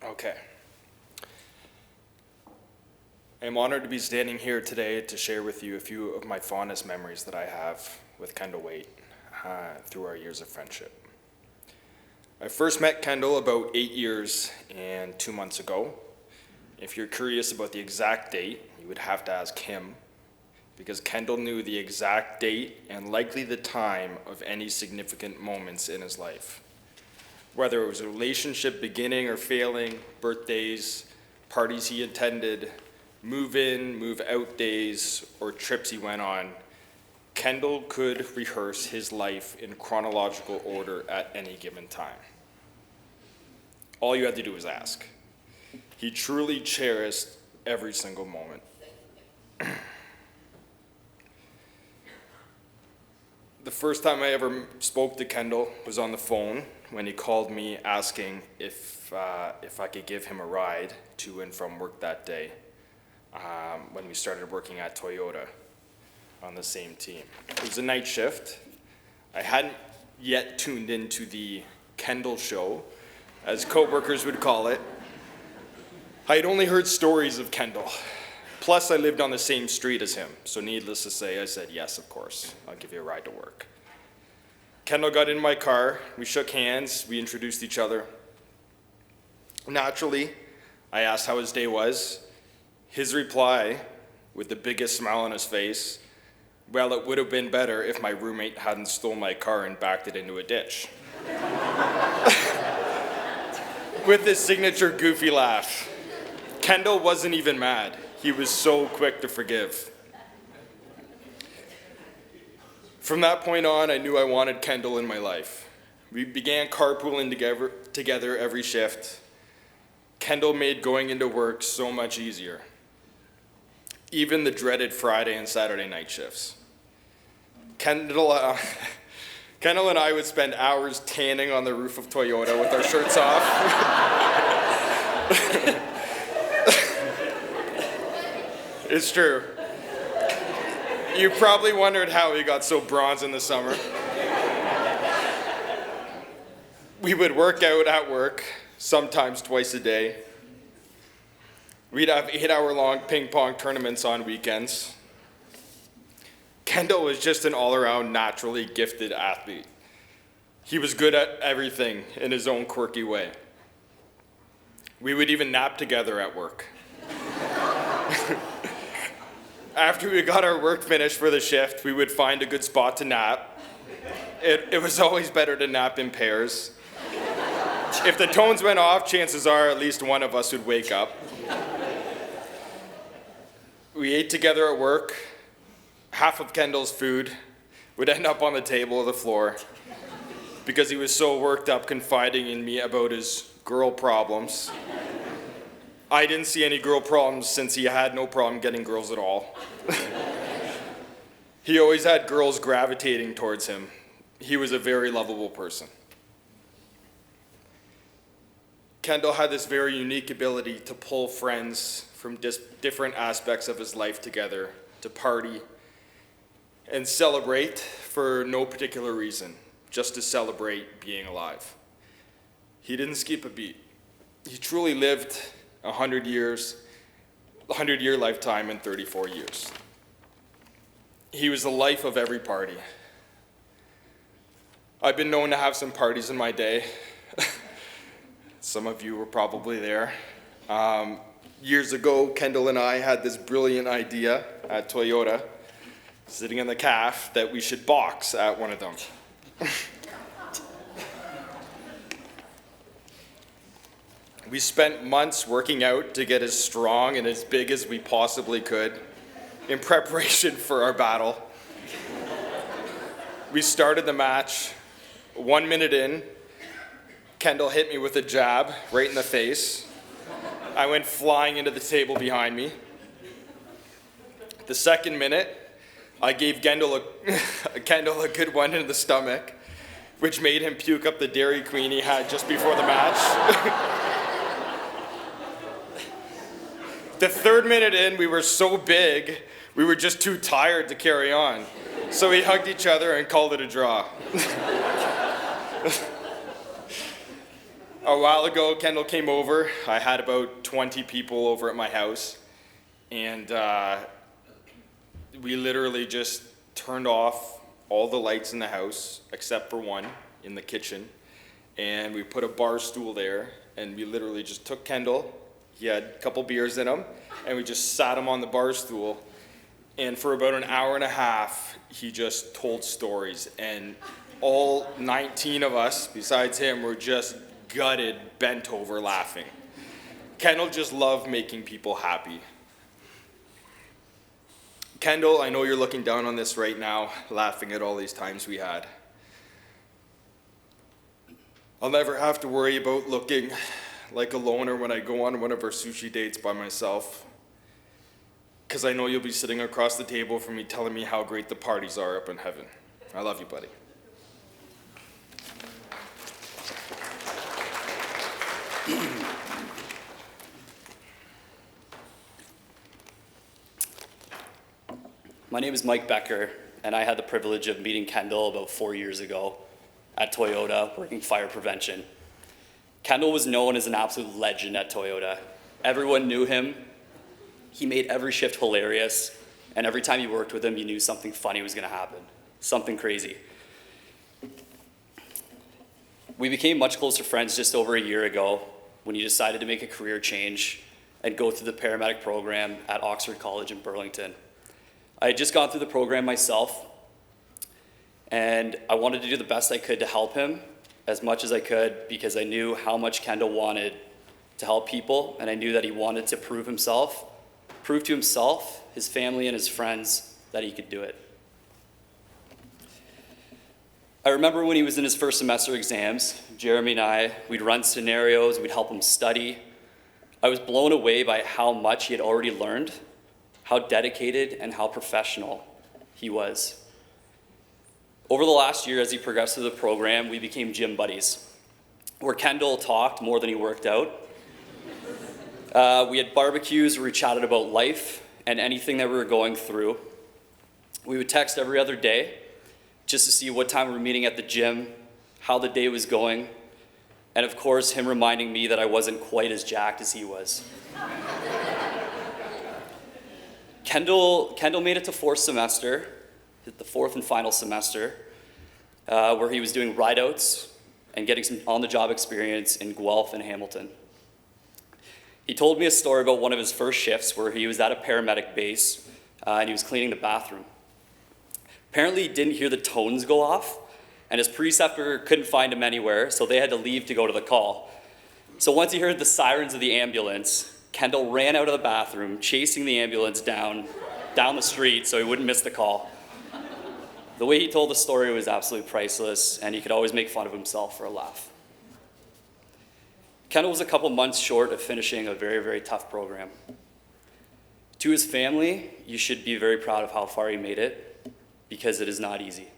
G: Okay. I am honored to be standing here today to share with you a few of my fondest memories that I have with Kendall Waite through our years of friendship. I first met Kendall about 8 years and 2 months ago. If you're curious about the exact date, you would have to ask him, because Kendall knew the exact date and likely the time of any significant moments in his life. Whether it was a relationship beginning or failing, birthdays, parties he attended, move-in, move-out days, or trips he went on, Kendall could rehearse his life in chronological order at any given time. All you had to do was ask. He truly cherished every single moment. The first time I ever spoke to Kendall was on the phone when he called me asking if I could give him a ride to and from work that day when we started working at Toyota on the same team. It was a night shift. I hadn't yet tuned into the Kendall show, as coworkers would call it. I had only heard stories of Kendall. Plus, I lived on the same street as him, so needless to say, I said, yes, of course, I'll give you a ride to work. Kendall got in my car, we shook hands, we introduced each other. Naturally, I asked how his day was. His reply, with the biggest smile on his face, Well, it would have been better if my roommate hadn't stole my car and backed it into a ditch. With his signature goofy laugh. Kendall wasn't even mad. He was so quick to forgive. From that point on, I knew I wanted Kendall in my life. We began carpooling together every shift. Kendall made going into work so much easier. Even the dreaded Friday and Saturday night shifts. Kendall and I would spend hours tanning on the roof of Toyota with our shirts off. It's true. You probably wondered how we got so bronze in the summer. We would work out at work, sometimes twice a day. We'd have 8-hour-long ping pong tournaments on weekends. Kendall was just an all-around naturally gifted athlete. He was good at everything in his own quirky way. We would even nap together at work. After we got our work finished for the shift, we would find a good spot to nap. It was always better to nap in pairs. If the tones went off, chances are at least one of us would wake up. We ate together at work. Half of Kendall's food would end up on the table or the floor because he was so worked up confiding in me about his girl problems. I didn't see any girl problems since he had no problem getting girls at all. He always had girls gravitating towards him. He was a very lovable person. Kendall had this very unique ability to pull friends from different aspects of his life together to party and celebrate for no particular reason, just to celebrate being alive. He didn't skip a beat. He truly lived 100-year lifetime in 34 years. He was the life of every party. I've been known to have some parties in my day. Some of you were probably there. Years ago, Kendall and I had this brilliant idea at Toyota, sitting in the caf, that we should box at one of them. We spent months working out to get as strong and as big as we possibly could in preparation for our battle. We started the match. 1 minute in, Kendall hit me with a jab right in the face. I went flying into the table behind me. The second minute, I gave Kendall a good one in the stomach, which made him puke up the Dairy Queen he had just before the match. The third minute in, we were so big, we were just too tired to carry on. So we hugged each other and called it a draw. A while ago, Kendall came over. I had about 20 people over at my house, and we literally just turned off all the lights in the house, except for one in the kitchen, and we put a bar stool there, and we literally just took Kendall. He had a couple beers in him, and we just sat him on the bar stool, and for about an hour and a half, he just told stories, and all 19 of us, besides him, were just gutted, bent over laughing. Kendall just loved making people happy. Kendall, I know you're looking down on this right now, laughing at all these times we had. I'll never have to worry about looking like a loner when I go on one of our sushi dates by myself, because I know you'll be sitting across the table from me telling me how great the parties are up in heaven. I love you, buddy.
H: My name is Mike Becker, and I had the privilege of meeting Kendall about 4 years ago at Toyota, working fire prevention. Kendall was known as an absolute legend at Toyota. Everyone knew him. He made every shift hilarious, and every time you worked with him, you knew something funny was going to happen, something crazy. We became much closer friends just over a year ago when he decided to make a career change and go through the paramedic program at Oxford College in Burlington. I had just gone through the program myself, and I wanted to do the best I could to help him as much as I could because I knew how much Kendall wanted to help people, and I knew that he wanted to prove to himself, his family, and his friends that he could do it. I remember when he was in his first semester exams, Jeremy and I, we'd run scenarios, we'd help him study. I was blown away by how much he had already learned, how dedicated and how professional he was. Over the last year, as he progressed through the program, we became gym buddies, where Kendall talked more than he worked out. We had barbecues where we chatted about life and anything that we were going through. We would text every other day just to see what time we were meeting at the gym, how the day was going, and of course, him reminding me that I wasn't quite as jacked as he was. Kendall made it to fourth semester, the fourth and final semester, where he was doing rideouts and getting some on-the-job experience in Guelph and Hamilton. He told me a story about one of his first shifts where he was at a paramedic base and he was cleaning the bathroom. Apparently, he didn't hear the tones go off, and his preceptor couldn't find him anywhere, so they had to leave to go to the call. So once he heard the sirens of the ambulance, Kendall ran out of the bathroom, chasing the ambulance down the street so he wouldn't miss the call. The way he told the story was absolutely priceless, and he could always make fun of himself for a laugh. Kendall was a couple months short of finishing a very, very tough program. To his family, you should be very proud of how far he made it, because it is not easy.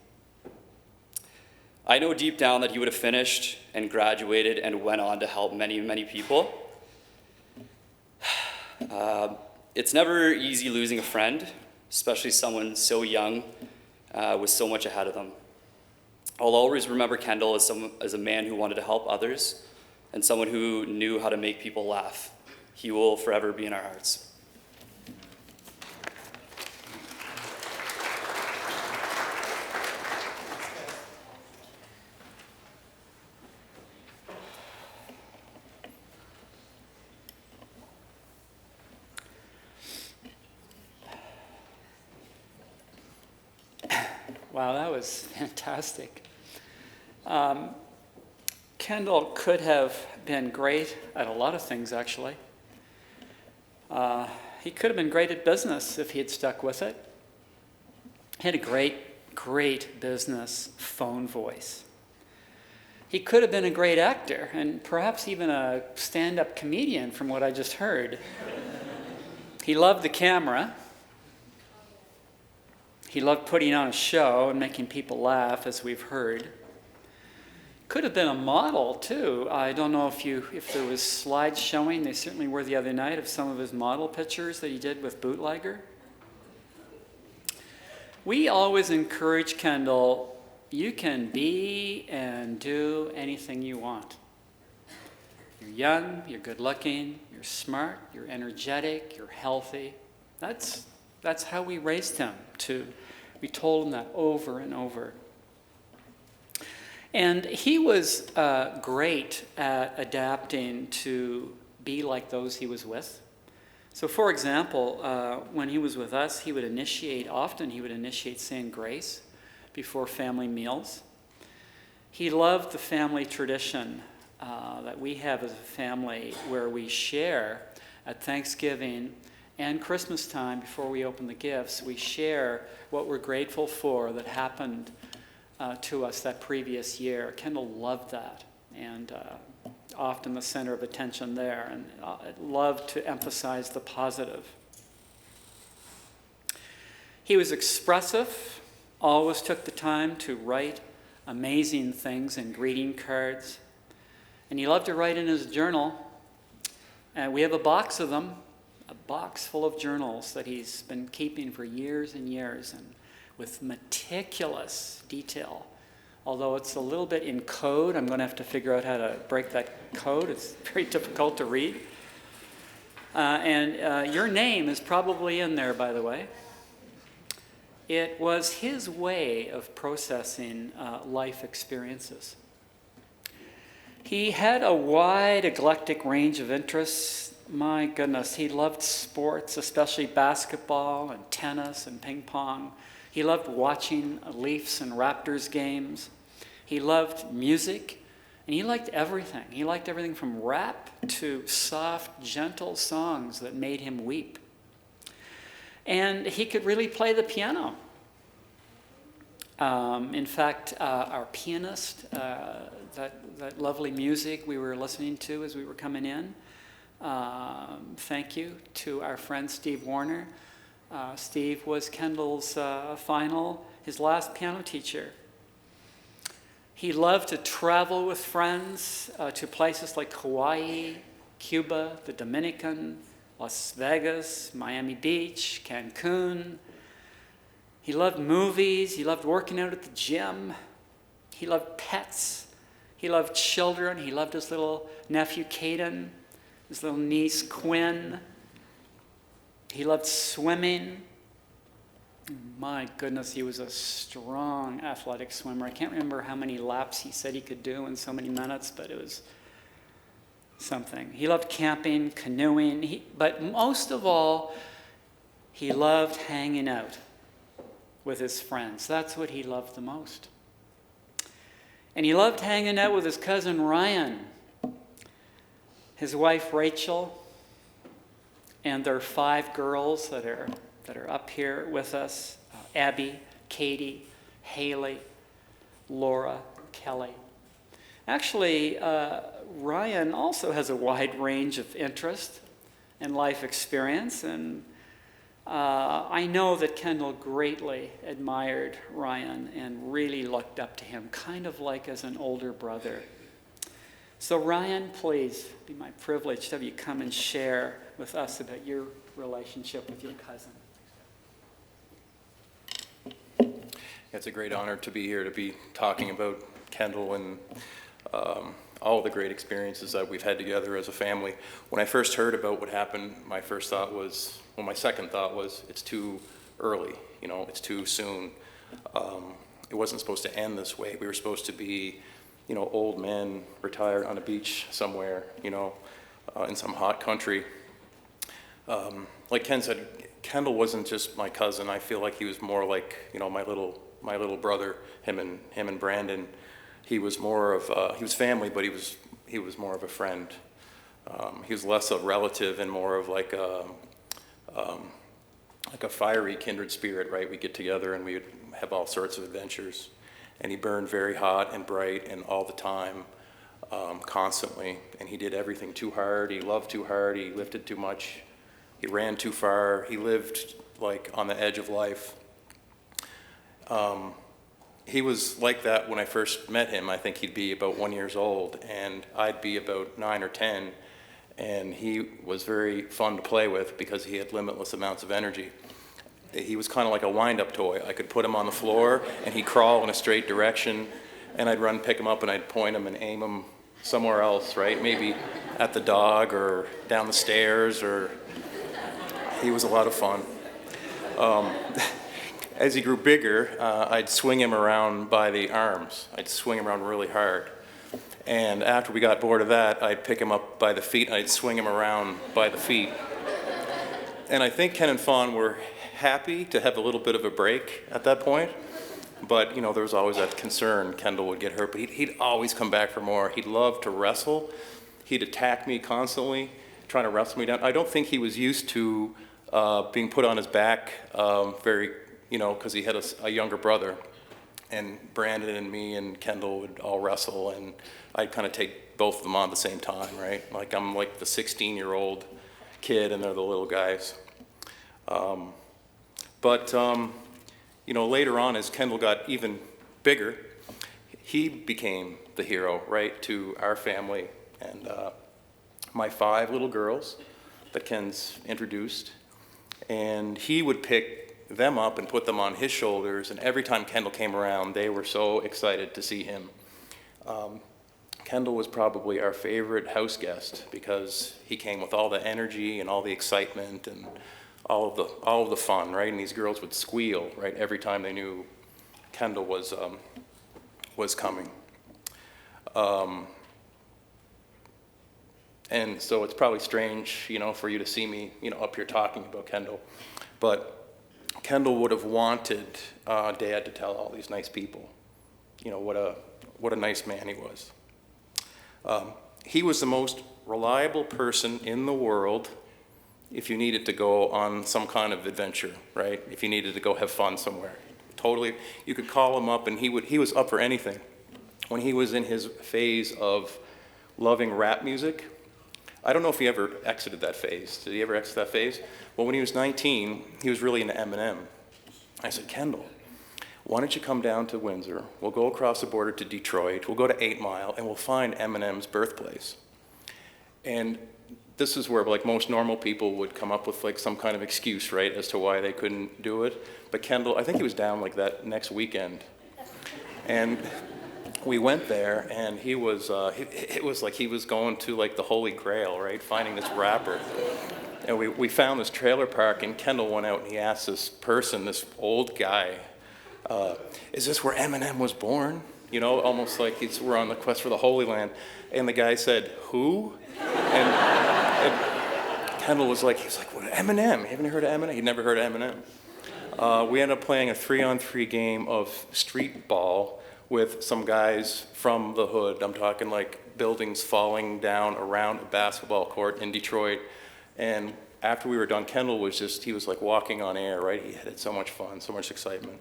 H: I know deep down that he would have finished and graduated and went on to help many, many people. It's never easy losing a friend, especially someone so young with so much ahead of them. I'll always remember Kendall as a man who wanted to help others and someone who knew how to make people laugh. He will forever be in our hearts.
A: Wow, that was fantastic. Kendall could have been great at a lot of things, actually. He could have been great at business if he had stuck with it. He had a great business phone voice. He could have been a great actor and perhaps even a stand-up comedian from what I just heard. He loved the camera. He loved putting on a show and making people laugh, as we've heard. Could have been a model, too. I don't know if there was slides showing. They certainly were the other night of some of his model pictures that he did with Bootlegger. We always encourage Kendall, you can be and do anything you want. You're young, you're good looking, you're smart, you're energetic, you're healthy. That's how we raised him, too. We told him that over and over. And he was great at adapting to be like those he was with. So, for example, when he was with us, he would initiate saying grace before family meals. He loved the family tradition that we have as a family where we share at Thanksgiving and Christmas time, before we open the gifts, we share what we're grateful for that happened to us that previous year. Kendall loved that, and often the center of attention there, and loved to emphasize the positive. He was expressive, always took the time to write amazing things in greeting cards, and he loved to write in his journal. And we have a box of them, a box full of journals that he's been keeping for years and years, and with meticulous detail. Although it's a little bit in code, I'm going to have to figure out how to break that code. It's very difficult to read. And your name is probably in there, by the way. It was his way of processing life experiences. He had a wide, eclectic range of interests. my goodness, he loved sports, especially basketball and tennis and ping pong. He loved watching Leafs and Raptors games. He loved music, and he liked everything. He liked everything from rap to soft, gentle songs that made him weep. And he could really play the piano. In fact, our pianist, that lovely music we were listening to as we were coming in, thank you to our friend Steve Warner. Steve was Kendall's his last piano teacher. He loved to travel with friends to places like Hawaii, Cuba, the Dominican, Las Vegas, Miami Beach, Cancun. He loved movies. He loved working out at the gym. He loved pets. He loved children. He loved his little nephew, Caden, his little niece, Quinn. He loved swimming. My goodness, he was a strong athletic swimmer. I can't remember how many laps he said he could do in so many minutes, but it was something. He loved camping, canoeing, but most of all, he loved hanging out with his friends. That's what he loved the most. And he loved hanging out with his cousin Ryan, his wife Rachel, and their 5 girls that are up here with us, Abby, Katie, Haley, Laura, Kelly. Actually, Ryan also has a wide range of interest and life experience, and I know that Kendall greatly admired Ryan and really looked up to him, kind of like as an older brother. So Ryan, please, it'd be my privilege to have you come and share with us about your relationship with your cousin.
I: It's a great honor to be here to be talking about Kendall and all the great experiences that we've had together as a family. When I first heard about what happened, my second thought was, it's too early, it's too soon. It wasn't supposed to end this way. We were supposed to be, old men retired on a beach somewhere, in some hot country. Like Ken said, Kendall wasn't just my cousin. I feel like he was more like, my little brother, him and Brandon. He was more of, he was family, but he was more of a friend. He was less a relative and more of like a fiery kindred spirit, right? We'd get together and we would have all sorts of adventures. And he burned very hot and bright and all the time, constantly. And he did everything too hard. He loved too hard. He lifted too much. He ran too far. He lived like on the edge of life. He was like that when I first met him. I think he'd be about 1 year old, and I'd be about 9 or 10. And he was very fun to play with because he had limitless amounts of energy. He was kind of like a wind-up toy. I could put him on the floor, and he'd crawl in a straight direction, and I'd run, pick him up, and I'd point him and aim him somewhere else, right? Maybe at the dog or down the stairs, or he was a lot of fun. As he grew bigger, I'd swing him around by the arms. I'd swing him around really hard. And after we got bored of that, I'd pick him up by the feet, and I'd swing him around by the feet. And I think Ken and Fawn were happy to have a little bit of a break at that point. But, there was always that concern Kendall would get hurt. But he'd always come back for more. He'd love to wrestle. He'd attack me constantly, trying to wrestle me down. I don't think he was used to being put on his back because he had a younger brother. And Brandon and me and Kendall would all wrestle, and I'd kind of take both of them on at the same time, right? Like I'm like the 16-year-old kid, and they're the little guys. But later on, as Kendall got even bigger, he became the hero, right, to our family. And my 5 little girls that Ken's introduced, and he would pick them up and put them on his shoulders, and every time Kendall came around, they were so excited to see him. Kendall was probably our favorite house guest because he came with all the energy and all the excitement and all of the fun, right? And these girls would squeal, right, every time they knew Kendall was coming. And so it's probably strange, for you to see me, up here talking about Kendall. But Kendall would have wanted Dad to tell all these nice people, what a nice man he was. He was the most reliable person in the world if you needed to go on some kind of adventure, right? If you needed to go have fun somewhere. Totally, you could call him up and he was up for anything. When he was in his phase of loving rap music, I don't know if he ever exited that phase. Did he ever exit that phase? Well, when he was 19, he was really into Eminem. I said, Kendall, why don't you come down to Windsor? We'll go across the border to Detroit. We'll go to 8 Mile, and we'll find Eminem's birthplace. And this is where, like, most normal people would come up with, like, some kind of excuse, right, as to why they couldn't do it. But Kendall, I think he was down, like, that next weekend. And we went there, and he was, it was like he was going to, like, the Holy Grail, right, finding this rapper. And we found this trailer park, and Kendall went out and he asked this person, this old guy, is this where Eminem was born? Almost like we're on the quest for the Holy Land. And the guy said, who? And Kendall was like, what, Eminem? You haven't heard of Eminem? He'd never heard of Eminem. We ended up playing a 3-on-3 game of street ball with some guys from the hood. I'm talking like buildings falling down around a basketball court in Detroit. And after we were done, Kendall was he was like walking on air, right? He had so much fun, so much excitement.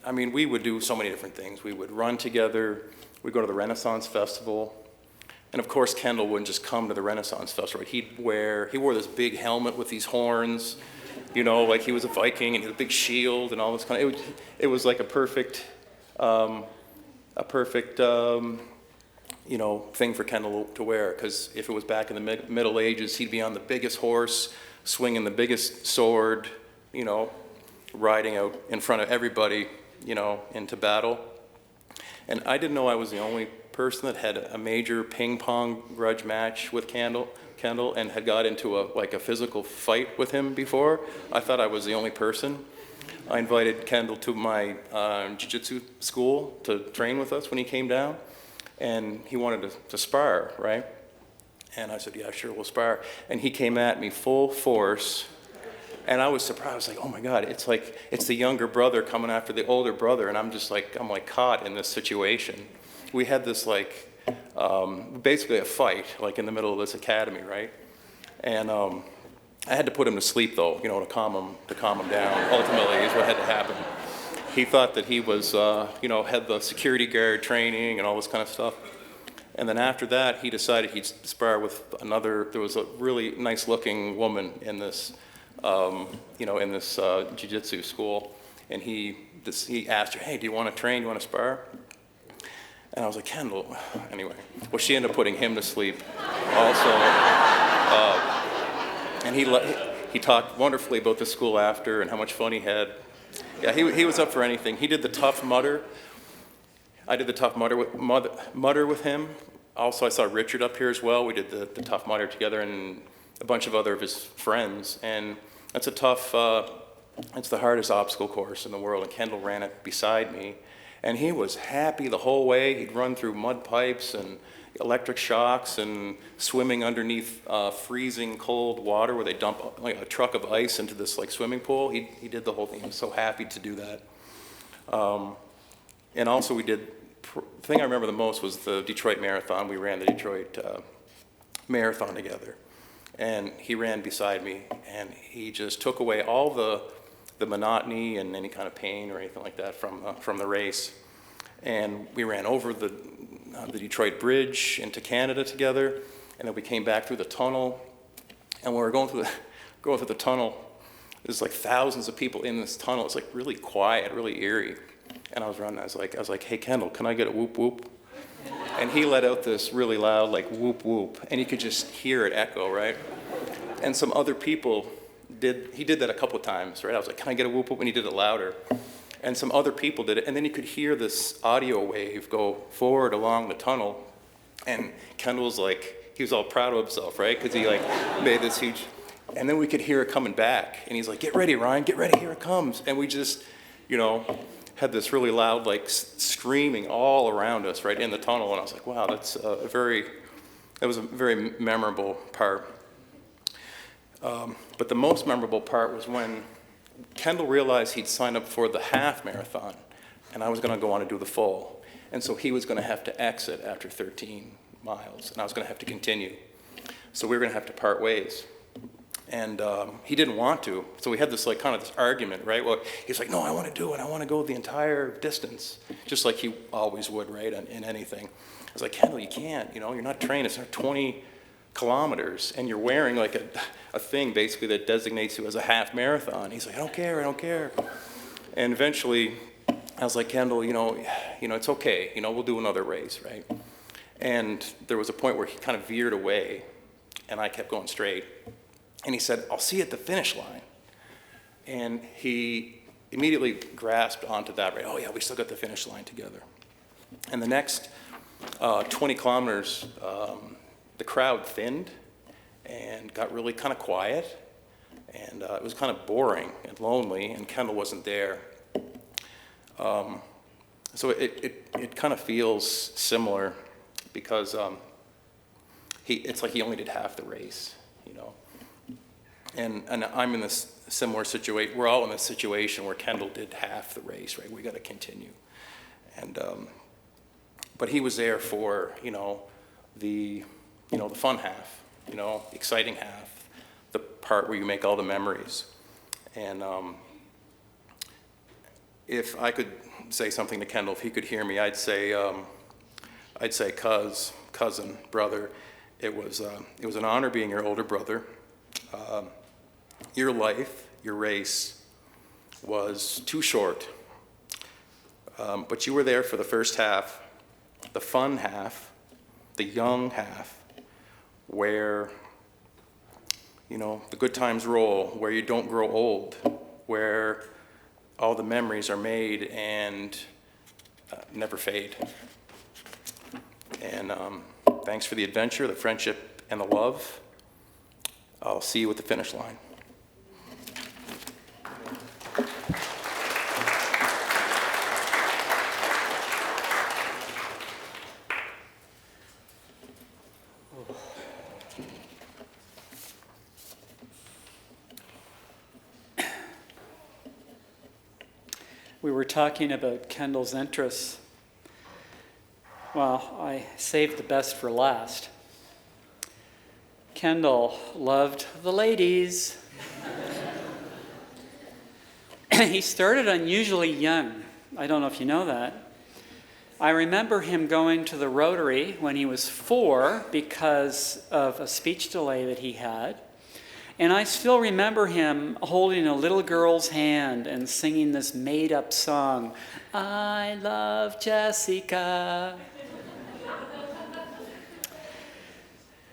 I: We would do so many different things. We would run together. We'd go to the Renaissance Festival. And of course, Kendall wouldn't just come to the Renaissance Festival. He wore this big helmet with these horns, like he was a Viking, and he had a big shield and all this kind of, it was like a perfect thing for Kendall to wear, because if it was back in the Middle Ages, he'd be on the biggest horse, swinging the biggest sword, riding out in front of everybody, into battle. And I didn't know I was the only person that had a major ping pong grudge match with Kendall and had got into a physical fight with him before. I thought I was the only person. I invited Kendall to my jiu-jitsu school to train with us when he came down, and he wanted to spar, right? And I said, yeah, sure, we'll spar. And he came at me full force, and I was surprised. I was like, oh my God, it's the younger brother coming after the older brother, and I'm caught in this situation. We had this basically a fight, in the middle of this academy, right? And I had to put him to sleep, though, to calm him down. Ultimately, is what had to happen. He thought that he was, had the security guard training and all this kind of stuff. And then after that, he decided he'd spar with there was a really nice-looking woman in this, jiu-jitsu school. And he asked her, hey, do you want to train? Do you want to spar? And I was like, Kendall. Anyway, well, she ended up putting him to sleep also. And he talked wonderfully about the school after and how much fun he had. Yeah, he was up for anything. He did the Tough Mudder. I did the Tough Mudder with him. Also, I saw Richard up here as well. We did the Tough Mudder together and a bunch of other of his friends. And that's it's the hardest obstacle course in the world. And Kendall ran it beside me. And he was happy the whole way. He'd run through mud pipes and electric shocks and swimming underneath freezing cold water where they dump a truck of ice into this swimming pool. He did the whole thing. He was so happy to do that. And also the thing I remember the most was the Detroit Marathon. We ran the Detroit Marathon together. And he ran beside me, and he just took away all the monotony and any kind of pain or anything like that from the race. And we ran over the Detroit Bridge into Canada together, and then we came back through the tunnel. And when we were going through the tunnel, there's thousands of people in this tunnel. It's really quiet, really eerie. And I was running. I was like, hey Kendall, can I get a whoop whoop? And he let out this really loud whoop whoop, and you could just hear it echo, right? And some other people he did that a couple of times, right? I was like, can I get a whoop whoop? And he did it louder. And some other people did it, and then you could hear this audio wave go forward along the tunnel. And Kendall's he was all proud of himself, right? Because he made this huge, and then we could hear it coming back. And he's like, get ready, Ryan, get ready, here it comes. And we just, had this really loud, like, screaming all around us, right in the tunnel, and I was like, wow, that was a very memorable part. But the most memorable part was when Kendall realized he'd signed up for the half marathon, and I was going to go on and do the full. And so he was going to have to exit after 13 miles, and I was going to have to continue. So we were going to have to part ways. And he didn't want to, so we had this like kind of this argument, right? Well, he's like, no, I want to do it. I want to go the entire distance, just like he always would, right, in anything. I was like, Kendall, you can't, you're not trained. It's not 20 kilometers, and you're wearing like a thing basically that designates you as a half marathon. He's like, I don't care. And eventually, I was like, Kendall, it's okay. We'll do another race, right? And there was a point where he kind of veered away, and I kept going straight. And he said, I'll see you at the finish line. And he immediately grasped onto that, right? Oh yeah, we still got the finish line together. And the next 20 kilometers, the crowd thinned and got really kind of quiet. And it was kind of boring and lonely, and Kendall wasn't there. So it kind of feels similar because it's like he only did half the race, And I'm in this similar situation. We're all in this situation where Kendall did half the race, right? We got to continue. And but he was there for the fun half, the exciting half, the part where you make all the memories. And if I could say something to Kendall, if he could hear me, I'd say cousin, brother. It was an honor being your older brother. Your life, your race, was too short, but you were there for the first half, the fun half, the young half, where the good times roll, where you don't grow old, where all the memories are made and never fade. And thanks for the adventure, the friendship, and the love. I'll see you at the finish line.
A: We were talking about Kendall's interests. Well, I saved the best for last. Kendall loved the ladies. He started unusually young. I don't know if you know that. I remember him going to the Rotary when he was 4 because of a speech delay that he had. And I still remember him holding a little girl's hand and singing this made-up song, I love Jessica.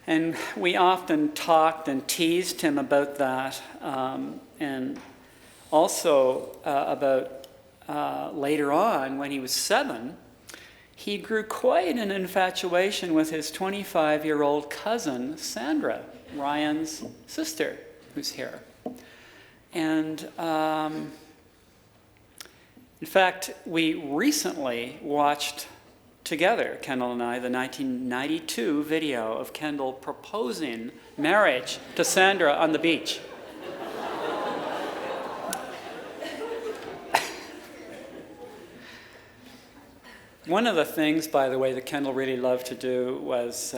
A: And we often talked and teased him about that, and also about later on, when he was 7, he grew quite an infatuation with his 25-year-old cousin, Sandra, Ryan's sister, who's here. And in fact, we recently watched together, Kendall and I, the 1992 video of Kendall proposing marriage to Sandra on the beach. One of the things, by the way, that Kendall really loved to do was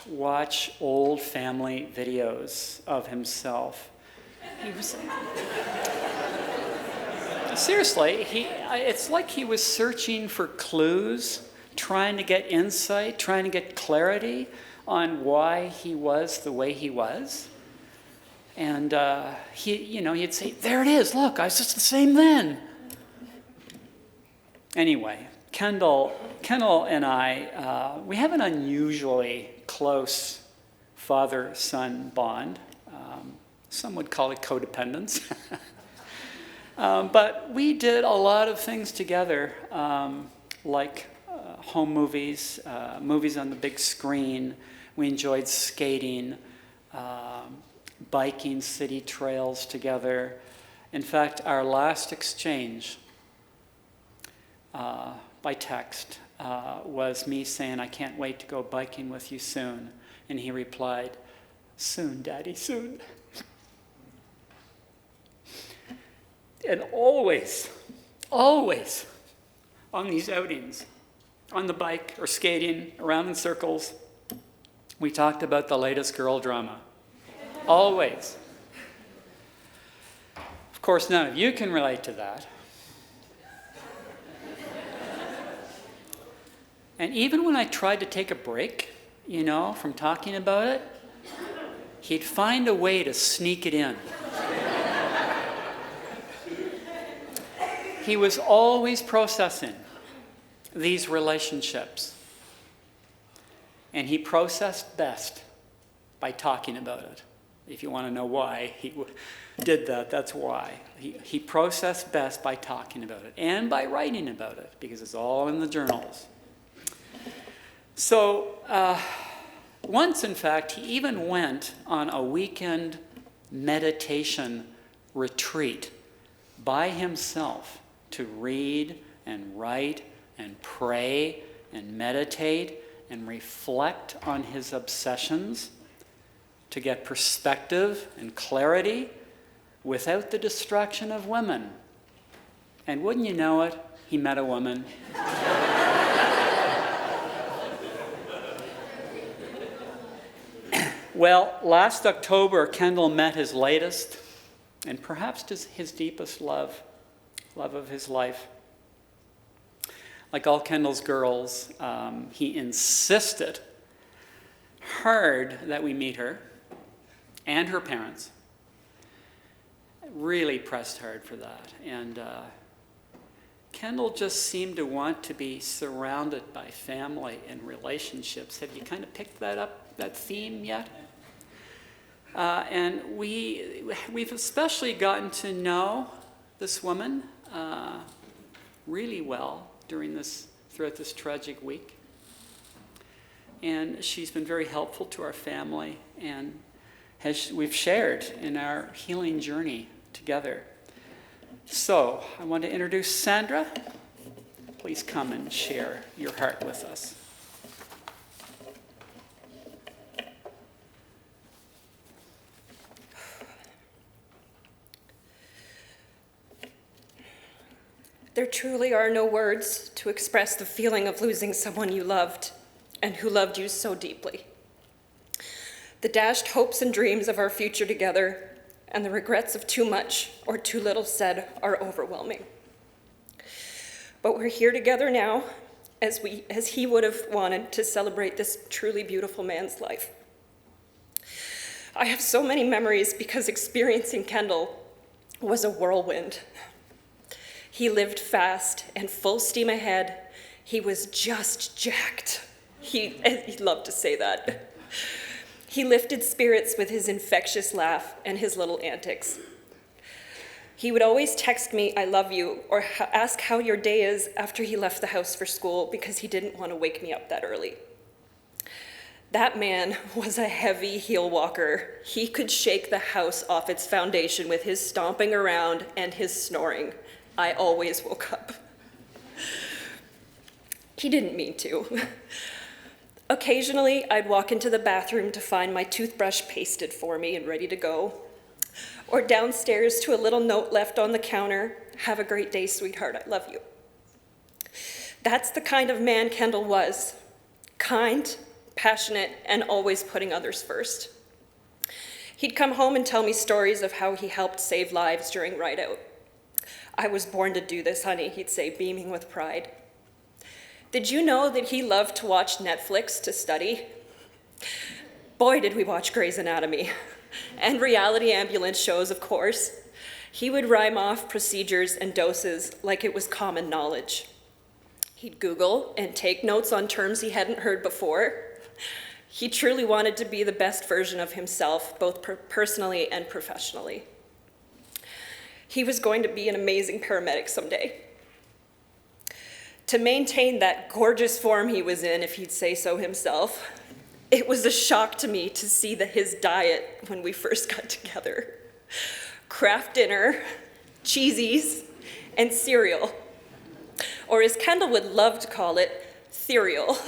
A: watch old family videos of himself. He was... Seriously, it's like he was searching for clues, trying to get insight, trying to get clarity on why he was the way he was. And he'd say, there it is, look, I was just the same then. Anyway, Kendall and I, we have an unusually close father-son bond. Some would call it codependence. But we did a lot of things together, like home movies, movies on the big screen. We enjoyed skating, biking city trails together. In fact, our last exchange by text was me saying, I can't wait to go biking with you soon. And he replied, soon, Daddy, soon. And always on these outings, on the bike or skating around in circles, we talked about the latest girl drama. Always. Of course, none of you can relate to that. And even when I tried to take a break, from talking about it, he'd find a way to sneak it in. He was always processing these relationships. And he processed best by talking about it. If you want to know why he did that, that's why. He processed best by talking about it and by writing about it, because it's all in the journals. So once, in fact, he even went on a weekend meditation retreat by himself to read and write and pray and meditate and reflect on his obsessions to get perspective and clarity without the distraction of women. And wouldn't you know it, he met a woman. Well, last October, Kendall met his latest and perhaps his deepest love of his life. Like all Kendall's girls, he insisted hard that we meet her and her parents. Really pressed hard for that. And Kendall just seemed to want to be surrounded by family and relationships. Have you kind of picked that up, that theme yet? And we've especially gotten to know this woman really well throughout this tragic week. And she's been very helpful to our family, and we've shared in our healing journey together. So I want to introduce Sandra. Please come and share your heart with us.
J: There truly are no words to express the feeling of losing someone you loved and who loved you so deeply. The dashed hopes and dreams of our future together and the regrets of too much or too little said are overwhelming. But we're here together now as he would have wanted to celebrate this truly beautiful man's life. I have so many memories because experiencing Kendall was a whirlwind. He lived fast and full steam ahead. He was just jacked. He loved to say that. He lifted spirits with his infectious laugh and his little antics. He would always text me, "I love you," or ask how your day is after he left the house for school because he didn't want to wake me up that early. That man was a heavy heel walker. He could shake the house off its foundation with his stomping around and his snoring. I always woke up. He didn't mean to. Occasionally, I'd walk into the bathroom to find my toothbrush pasted for me and ready to go. Or downstairs to a little note left on the counter, "Have a great day, sweetheart, I love you." That's the kind of man Kendall was. Kind, passionate, and always putting others first. He'd come home and tell me stories of how he helped save lives during Ride Out. "I was born to do this, honey," he'd say, beaming with pride. Did you know that he loved to watch Netflix to study? Boy, did we watch Grey's Anatomy. And reality ambulance shows, of course. He would rhyme off procedures and doses like it was common knowledge. He'd Google and take notes on terms he hadn't heard before. He truly wanted to be the best version of himself, both personally and professionally. He was going to be an amazing paramedic someday. To maintain that gorgeous form he was in, if he'd say so himself, it was a shock to me to see his diet when we first got together. Kraft dinner, cheesies, and cereal. or as Kendall would love to call it, cereal.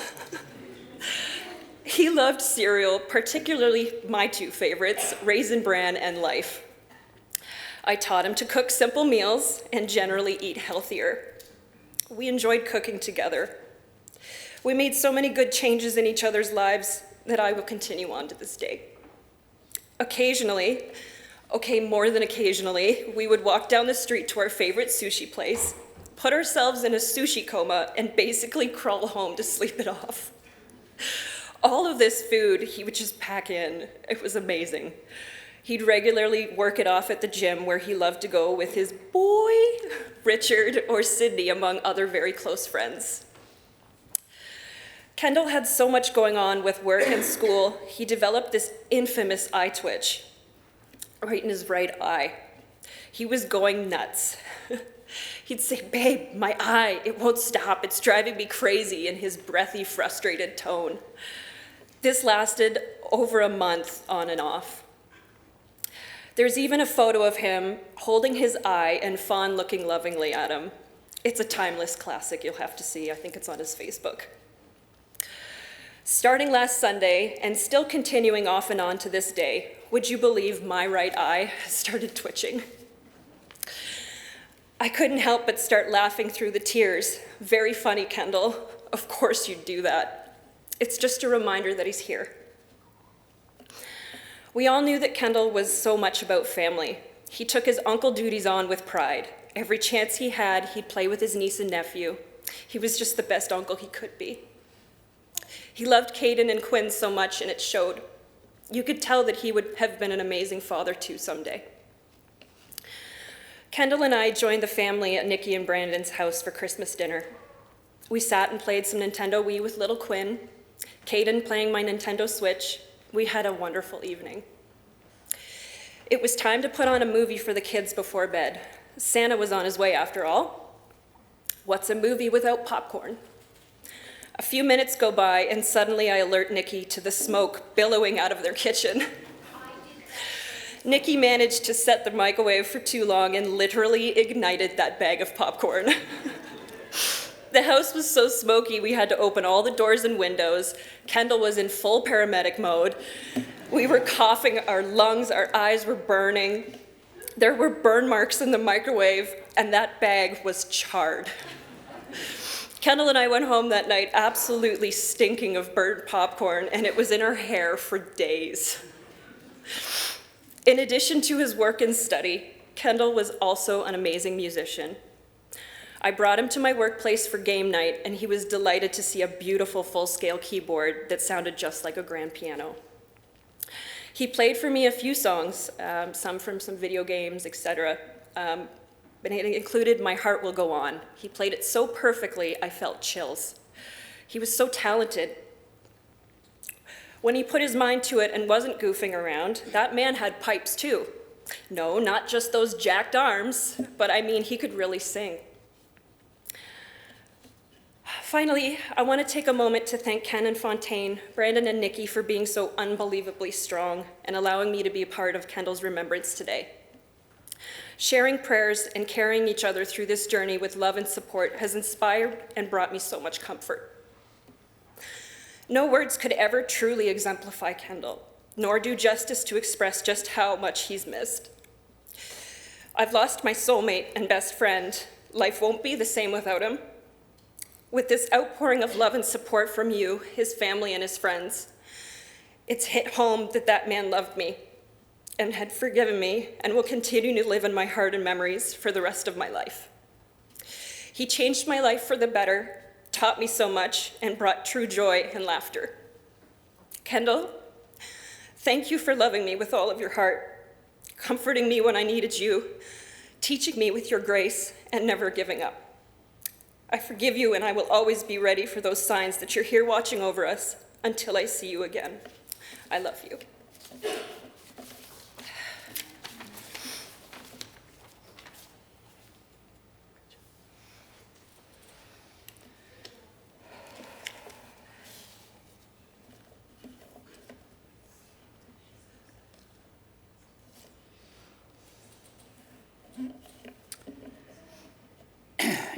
J: He loved cereal, particularly my two favorites, Raisin Bran and Life. I taught him to cook simple meals and generally eat healthier. We enjoyed cooking together. We made so many good changes in each other's lives that I will continue on to this day. Occasionally, okay, more than occasionally, we would walk down the street to our favorite sushi place, put ourselves in a sushi coma, and basically crawl home to sleep it off. All of this food he would just pack in. It was amazing. He'd regularly work it off at the gym where he loved to go with his boy, Richard, or Sydney, among other very close friends. Kendall had so much going on with work and school, he developed this infamous eye twitch right in his right eye. He was going nuts. He'd say, "Babe, my eye, it won't stop. It's driving me crazy," in his breathy, frustrated tone. This lasted over a month on and off. There's even a photo of him holding his eye and Fawn looking lovingly at him. It's a timeless classic you'll have to see. I think it's on his Facebook. Starting last Sunday and still continuing off and on to this day, would you believe my right eye started twitching? I couldn't help but start laughing through the tears. Very funny, Kendall. Of course you'd do that. It's just a reminder that he's here. We all knew that Kendall was so much about family. He took his uncle duties on with pride. Every chance he had, he'd play with his niece and nephew. He was just the best uncle he could be. He loved Caden and Quinn so much, and it showed. You could tell that he would have been an amazing father too someday. Kendall and I joined the family at Nikki and Brandon's house for Christmas dinner. We sat and played some Nintendo Wii with little Quinn, Caden playing my Nintendo Switch. We had a wonderful evening. It was time to put on a movie for the kids before bed. Santa was on his way after all. What's a movie without popcorn? A few minutes go by and suddenly I alert Nikki to the smoke billowing out of their kitchen. Nikki managed to set the microwave for too long and literally ignited that bag of popcorn. The house was so smoky we had to open all the doors and windows. Kendall was in full paramedic mode. We were coughing our lungs, our eyes were burning. There were burn marks in the microwave, and that bag was charred. Kendall and I went home that night absolutely stinking of burnt popcorn, and it was in our hair for days. In addition to his work and study, Kendall was also an amazing musician. I brought him to my workplace for game night, and he was delighted to see a beautiful full-scale keyboard that sounded just like a grand piano. He played for me a few songs, some from some video games, etc., but it included My Heart Will Go On. He played it so perfectly, I felt chills. He was so talented. When he put his mind to it and wasn't goofing around, that man had pipes too. No, not just those jacked arms, but I mean, he could really sing. Finally, I want to take a moment to thank Ken and Fontaine, Brandon and Nikki for being so unbelievably strong and allowing me to be a part of Kendall's remembrance today. Sharing prayers and carrying each other through this journey with love and support has inspired and brought me so much comfort. No words could ever truly exemplify Kendall, nor do justice to express just how much he's missed. I've lost my soulmate and best friend. Life won't be the same without him. With this outpouring of love and support from you, his family, and his friends, it's hit home that that man loved me and had forgiven me and will continue to live in my heart and memories for the rest of my life. He changed my life for the better, taught me so much, and brought true joy and laughter. Kendall, thank you for loving me with all of your heart, comforting me when I needed you, teaching me with your grace, and never giving up. I forgive you, and I will always be ready for those signs that you're here watching over us until I see you again. I love you.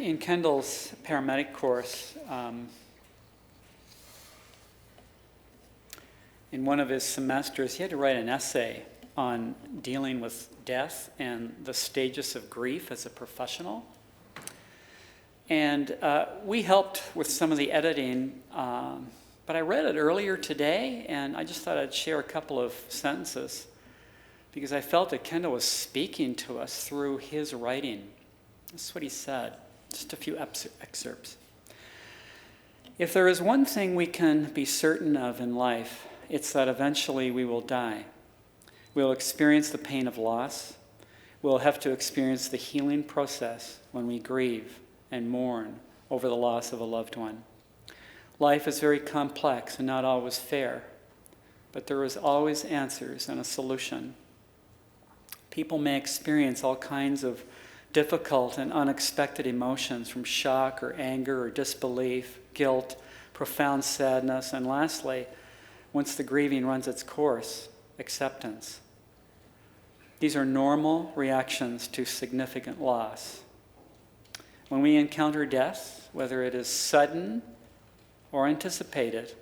A: in Kendall's paramedic course, in one of his semesters, he had to write an essay on dealing with death and the stages of grief as a professional. And we helped with some of the editing, but I read it earlier today, and I just thought I'd share a couple of sentences because I felt that Kendall was speaking to us through his writing. This is what he said, just a few excerpts. If there is one thing we can be certain of in life, it's that eventually we will die. We'll experience the pain of loss. We'll have to experience the healing process when we grieve and mourn over the loss of a loved one. Life is very complex and not always fair, but there is always answers and a solution. People may experience all kinds of difficult and unexpected emotions, from shock or anger or disbelief, guilt, profound sadness, and lastly, once the grieving runs its course, acceptance. These are normal reactions to significant loss. When we encounter death, whether it is sudden or anticipated,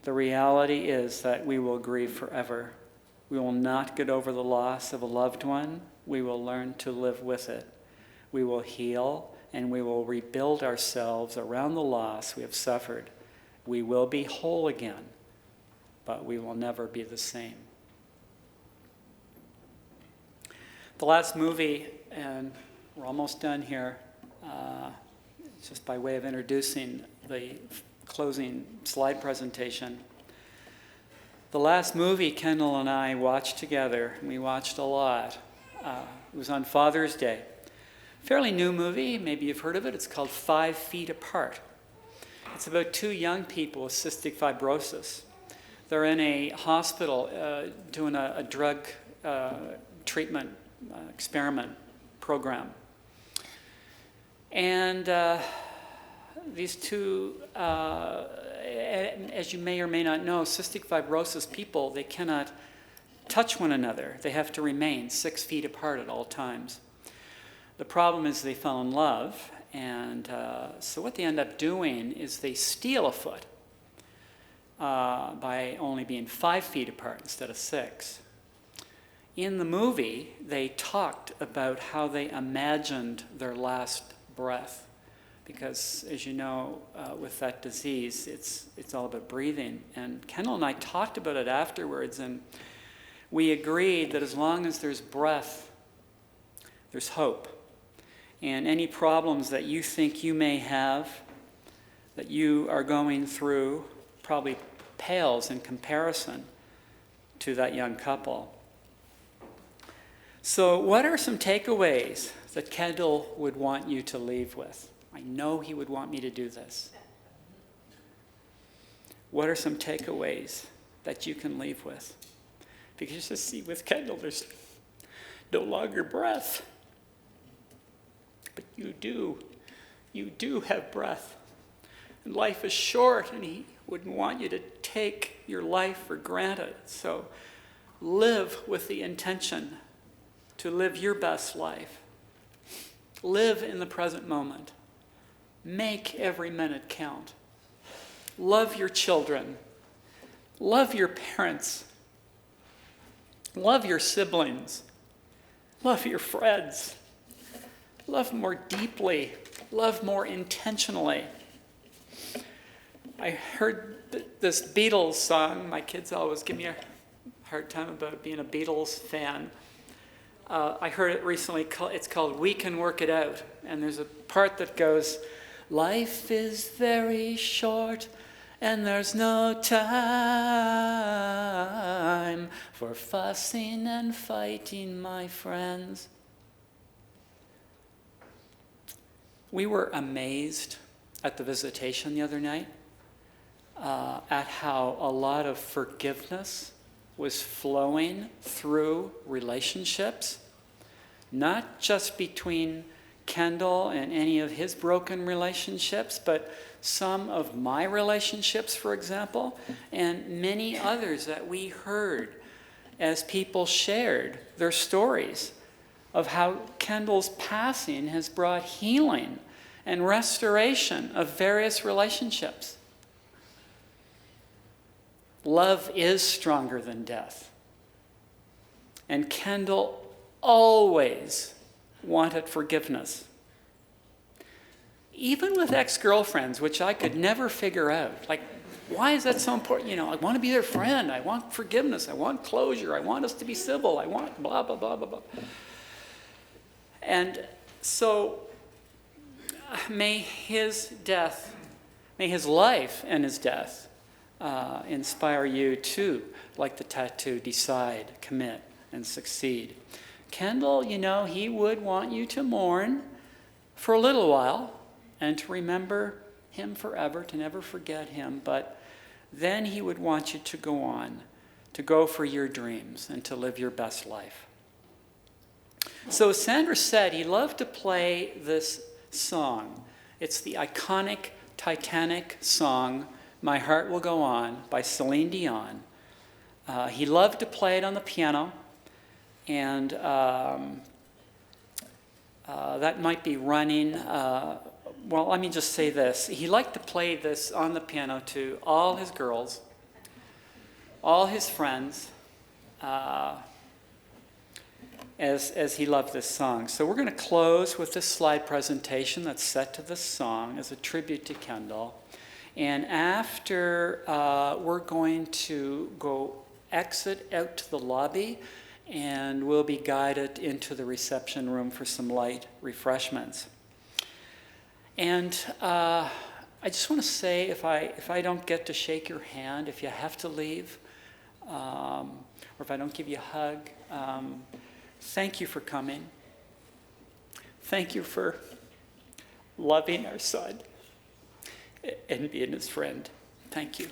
A: the reality is that we will grieve forever. We will not get over the loss of a loved one. We will learn to live with it. We will heal and we will rebuild ourselves around the loss we have suffered. We will be whole again, but we will never be the same. The last movie, and we're almost done here, just by way of introducing the closing slide presentation. The last movie Kendall and I watched together, and we watched a lot, it was on Father's Day. Fairly new movie, maybe you've heard of it. It's called 5 Feet Apart. It's about 2 young people with cystic fibrosis. They're in a hospital doing a drug treatment experiment program. And these 2, as you may or may not know, cystic fibrosis people, they cannot touch one another. They have to remain 6 feet apart at all times. The problem is they fell in love, and so what they end up doing is they steal a foot by only being 5 feet apart instead of 6. In the movie, they talked about how they imagined their last breath, because as you know, with that disease, it's all about breathing. And Kendall and I talked about it afterwards, and we agreed that as long as there's breath, there's hope. And any problems that you think you may have, that you are going through, probably pales in comparison to that young couple. So what are some takeaways that Kendall would want you to leave with? I know he would want me to do this. What are some takeaways that you can leave with? Because you see, with Kendall, there's no longer breath. But you do have breath. And life is short, and he wouldn't want you to take your life for granted. So live with the intention to live your best life. Live in the present moment. Make every minute count. Love your children. Love your parents. Love your siblings. Love your friends. Love more deeply. Love more intentionally. I heard this Beatles song. My kids always give me a hard time about being a Beatles fan. I heard it recently. It's called We Can Work It Out. And there's a part that goes, life is very short and there's no time for fussing and fighting, my friends. We were amazed at the visitation the other night at how a lot of forgiveness was flowing through relationships, not just between Kendall and any of his broken relationships, but some of my relationships, for example, and many others that we heard as people shared their stories of how Kendall's passing has brought healing and restoration of various relationships. Love is stronger than death. And Kendall always wanted forgiveness. Even with ex-girlfriends, which I could never figure out. Like, why is that so important? You know, I want to be their friend. I want forgiveness. I want closure. I want us to be civil. I want blah, blah, blah, blah, blah. And so may his life and his death inspire you too, like the tattoo, decide, commit, and succeed. Kendall, you know, he would want you to mourn for a little while and to remember him forever, to never forget him, but then he would want you to go on, to go for your dreams and to live your best life. So as Sandra said, he loved to play this song. It's the iconic Titanic song, My Heart Will Go On, by Celine Dion. He loved to play it on the piano, and that might be running. Well, let me just say this. He liked to play this on the piano to all his girls, all his friends, as he loved this song. So we're going to close with this slide presentation that's set to this song as a tribute to Kendall. And after, we're going to go exit out to the lobby, and we'll be guided into the reception room for some light refreshments. And I just want to say, if I don't get to shake your hand, if you have to leave, or if I don't give you a hug, thank you for coming. Thank you for loving our son and being his friend. Thank you.